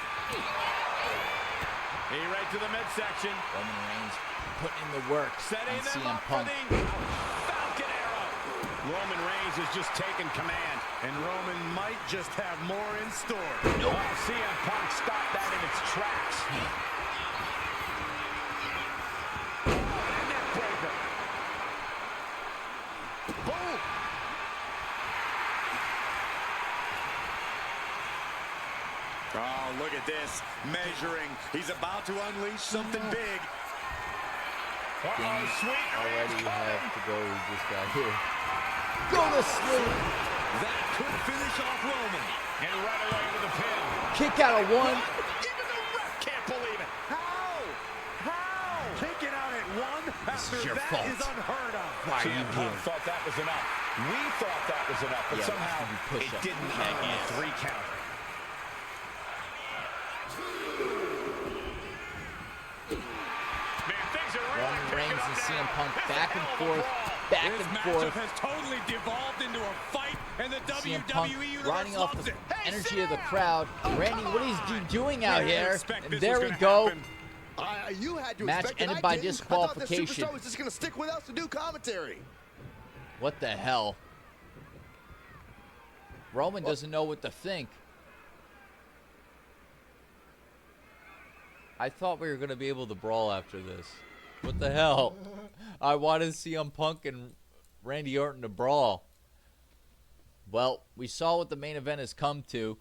He right to the midsection. Roman Reigns putting in the work Setting on them CM up Punk. for the Falcon Arrow. Roman Reigns has just taken command. And Roman might just have more in store. Oh, CM Punk stopped that in its tracks. Neckbreaker. Boom. Oh, look at this. Measuring. He's about to unleash something big. Danny Sweet already Reigns have coming. to go with this guy here. Go to sleep. That could finish off Roman. And right away to the pin. Kick out of one. Even the ref can't believe it. How? How? Taking out at one after your that fault. is unheard of. Why are you CM Punk here? thought that was enough. We thought that was enough, but Yeah, somehow you push it up. didn't Yeah, earn yeah. the 3 count. Man, things are really Roman picking Reigns up and now. CM Punk This is back a and hell of a forth, brawl. back This and matchup forth. has totally devolved into a fight, and the CM WWE Punk Universe riding off loves the it. energy of the crowd. Randy, what is he doing out I didn't here? expect And this there was we gonna go. happen. You had to Match expect it. ended I by didn't. disqualification. I thought the Superstar was just going to stick with us to do commentary. What the hell? Roman doesn't know what to think. I thought we were going to be able to brawl after this. What the hell? I wanted CM Punk and Randy Orton to brawl. Well, we saw what the main event has come to.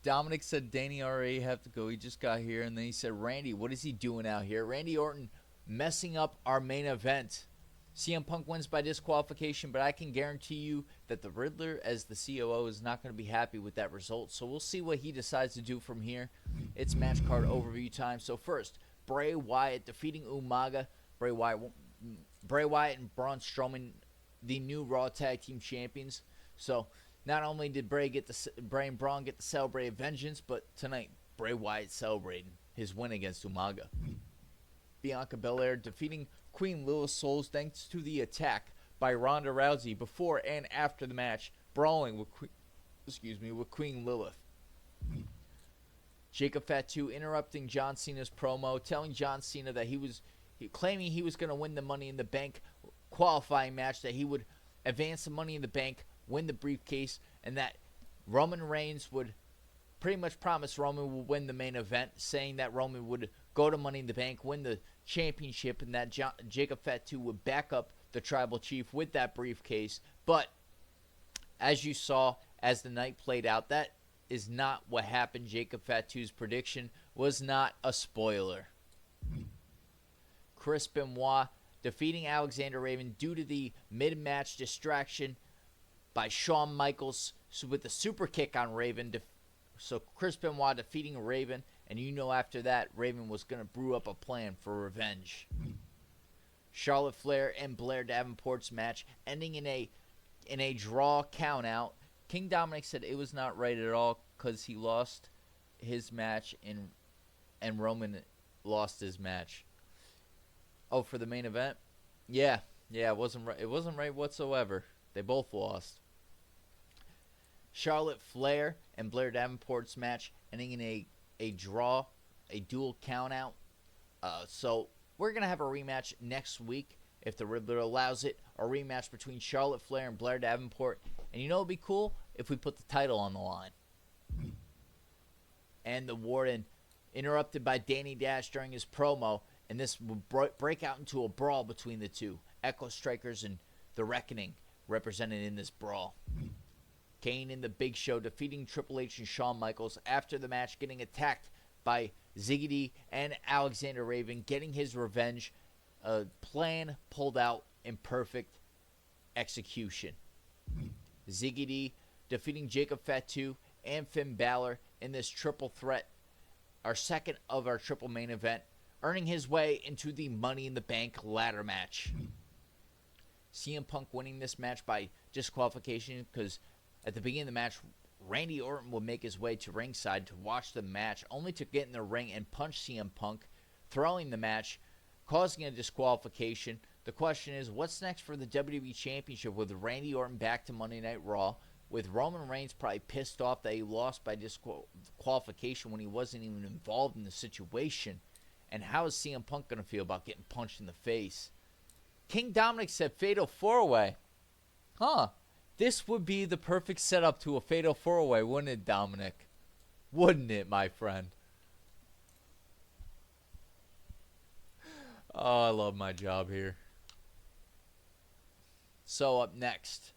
Dominic said Danny already have to go. He just got here. And then he said, Randy, what is he doing out here? Randy Orton messing up our main event. CM Punk wins by disqualification, but I can guarantee you that the Riddler, as the COO, is not going to be happy with that result. So we'll see what he decides to do from here. It's match card overview time. So first, Bray Wyatt defeating Umaga. Bray Wyatt and Braun Strowman, the new Raw Tag Team Champions. So not only did Bray and Braun get to celebrate vengeance, but tonight Bray Wyatt celebrating his win against Umaga. Bianca Belair defeating Queen Lilith Souls thanks to the attack by Ronda Rousey before and after the match, brawling with Queen Lilith. Jacob Fatu interrupting John Cena's promo, telling John Cena that claiming he was going to win the Money in the Bank qualifying match, that he would advance the Money in the Bank, win the briefcase, and that Roman Reigns would pretty much promise Roman would win the main event, saying that Roman would go to Money in the Bank, win the championship, and that Jacob Fatu would back up the Tribal Chief with that briefcase. But as you saw, as the night played out. That is not what happened. Jacob Fatu's prediction was not a spoiler. Chris Benoit defeating Alexander Raven due to the mid-match distraction by Shawn Michaels with the super kick on Raven. So Chris Benoit defeating Raven, and you know after that, Raven was going to brew up a plan for revenge. Charlotte Flair and Blair Davenport's match ending in a draw countout. King Dominic said it was not right at all because he lost his match and Roman lost his match. Oh, for the main event? Yeah, it wasn't right. It wasn't right whatsoever. They both lost. Charlotte Flair and Blair Davenport's match ending in a draw, a dual countout. So we're going to have a rematch next week, if the Riddler allows it, a rematch between Charlotte Flair and Blair Davenport. And you know what would be cool? If we put the title on the line. And the Warden interrupted by Danny Dash during his promo, and this will break out into a brawl between the two. Echo Strikers and The Reckoning represented in this brawl. Kane and the Big Show defeating Triple H and Shawn Michaels after the match, getting attacked by ZIGGY and Alexander Raven, getting his revenge. A plan pulled out in perfect execution. ZIGGY defeating Jacob Fatu and Finn Balor in this triple threat, our second of our triple main event, earning his way into the Money in the Bank ladder match. CM Punk winning this match by disqualification because at the beginning of the match, Randy Orton would make his way to ringside to watch the match, only to get in the ring and punch CM Punk, throwing the match, causing a disqualification. The question is, what's next for the WWE Championship with Randy Orton back to Monday Night Raw, with Roman Reigns probably pissed off that he lost by disqualification when he wasn't even involved in the situation? And how is CM Punk going to feel about getting punched in the face? King Dominic said Fatal 4-Way. Huh. This would be the perfect setup to a Fatal 4-Way, wouldn't it, Dominic? Wouldn't it, my friend? Oh, I love my job here. So up next,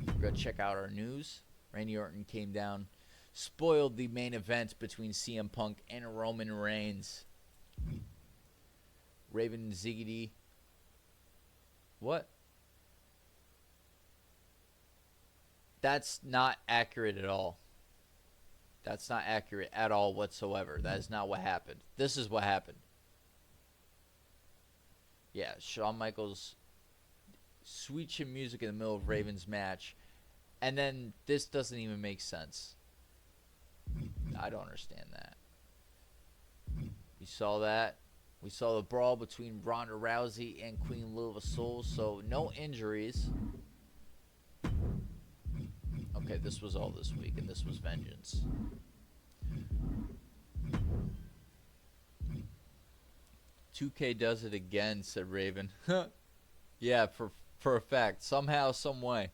we're going to check out our news. Randy Orton came down, spoiled the main event between CM Punk and Roman Reigns. Raven and ZIGGY. What? That's not accurate at all. That's not accurate at all whatsoever. That is not what happened. This is what happened. Yeah, Shawn Michaels sweet chin music in the middle of Raven's match. And then this doesn't even make sense. I don't understand that. You saw that. We saw the brawl between Ronda Rousey and Queen Lil Soul. So no injuries. Okay, this was all this week, and this was vengeance. "2K does it again," said Raven. Yeah, for a fact. Somehow, some way.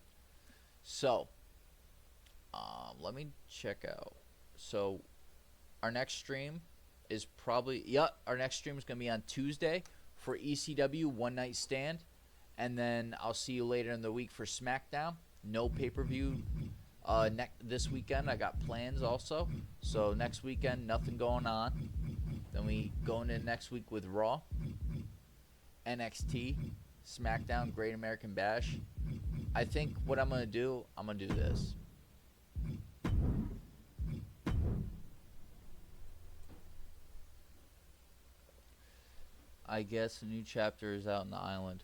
So, let me check out. So, our next stream is probably... Yep, our next stream is going to be on Tuesday for ECW One Night Stand. And then I'll see you later in the week for SmackDown. No pay-per-view this weekend. I got plans also. So, next weekend, nothing going on. Then we go into next week with Raw, NXT, SmackDown, Great American Bash. I think what I'm going to do this. I guess a new chapter is out in the island.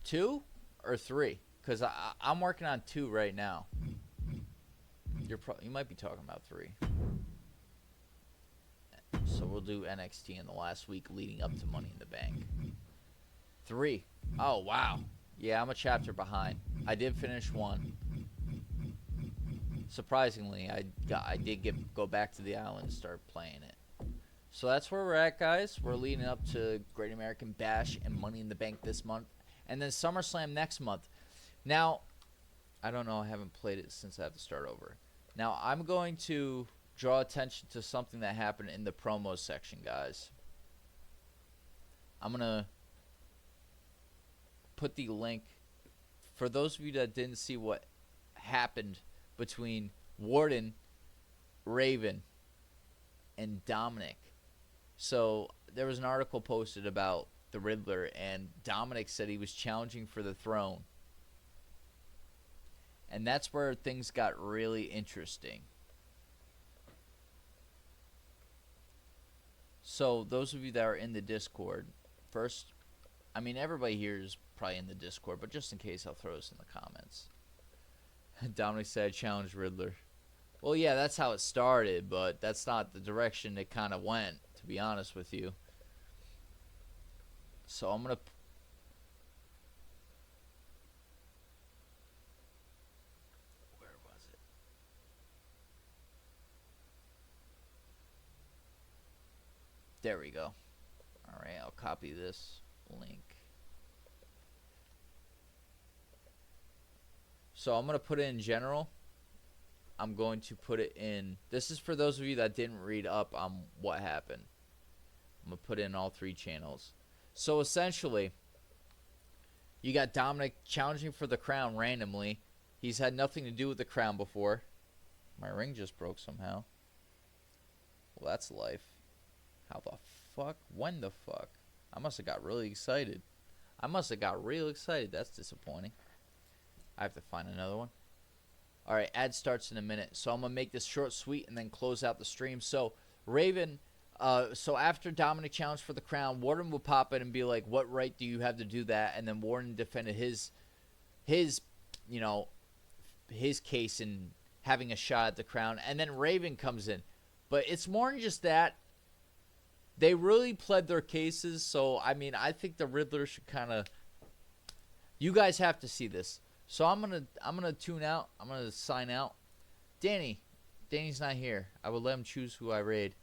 2 or 3? Because I'm working on 2 right now. You might be talking about 3. So we'll do NXT in the last week leading up to Money in the Bank. 3. Oh, wow. Yeah, I'm a chapter behind. I did finish 1. Surprisingly, I did go back to the island and start playing it. So that's where we're at, guys. We're leading up to Great American Bash and Money in the Bank this month. And then SummerSlam next month. Now, I don't know. I haven't played it since I have to start over. Now, I'm going to draw attention to something that happened in the promo section, guys. I'm going to put the link. For those of you that didn't see what happened between Warden, Raven, and Dominic. So there was an article posted about the Riddler, and Dominic said he was challenging for the throne. And that's where things got really interesting. So those of you that are in the Discord, first, I mean, everybody here is probably in the Discord, but just in case, I'll throw this in the comments. Dominic said, challenge Riddler. Well, yeah, that's how it started, but that's not the direction it kind of went, to be honest with you. So I'm going to... Where was it? There we go. Alright, I'll copy this link. So I'm going to put it in general. I'm going to put it in... This is for those of you that didn't read up on what happened. I'm going to put it in all 3 channels. So essentially, you got Dominic challenging for the crown randomly. He's had nothing to do with the crown before. My ring just broke somehow. Well, that's life. How the fuck? When the fuck? I must have got really excited. That's disappointing. I have to find another one. Alright, ad starts in a minute. So I'm going to make this short, sweet, and then close out the stream. So, Raven... so after Dominic challenged for the crown, Warden would pop in and be like, what right do you have to do that? And then Warden defended his you know, his case in having a shot at the crown. And then Raven comes in. But it's more than just that. They really pled their cases. So, I mean, I think the Riddler should kind of... You guys have to see this. So I'm gonna tune out. I'm gonna sign out. Danny's not here. I will let him choose who I raid.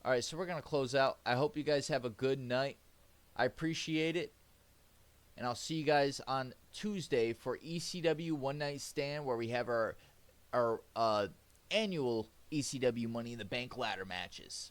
Alright, so we're going to close out. I hope you guys have a good night. I appreciate it. And I'll see you guys on Tuesday for ECW One Night Stand, where we have our annual ECW Money in the Bank ladder matches.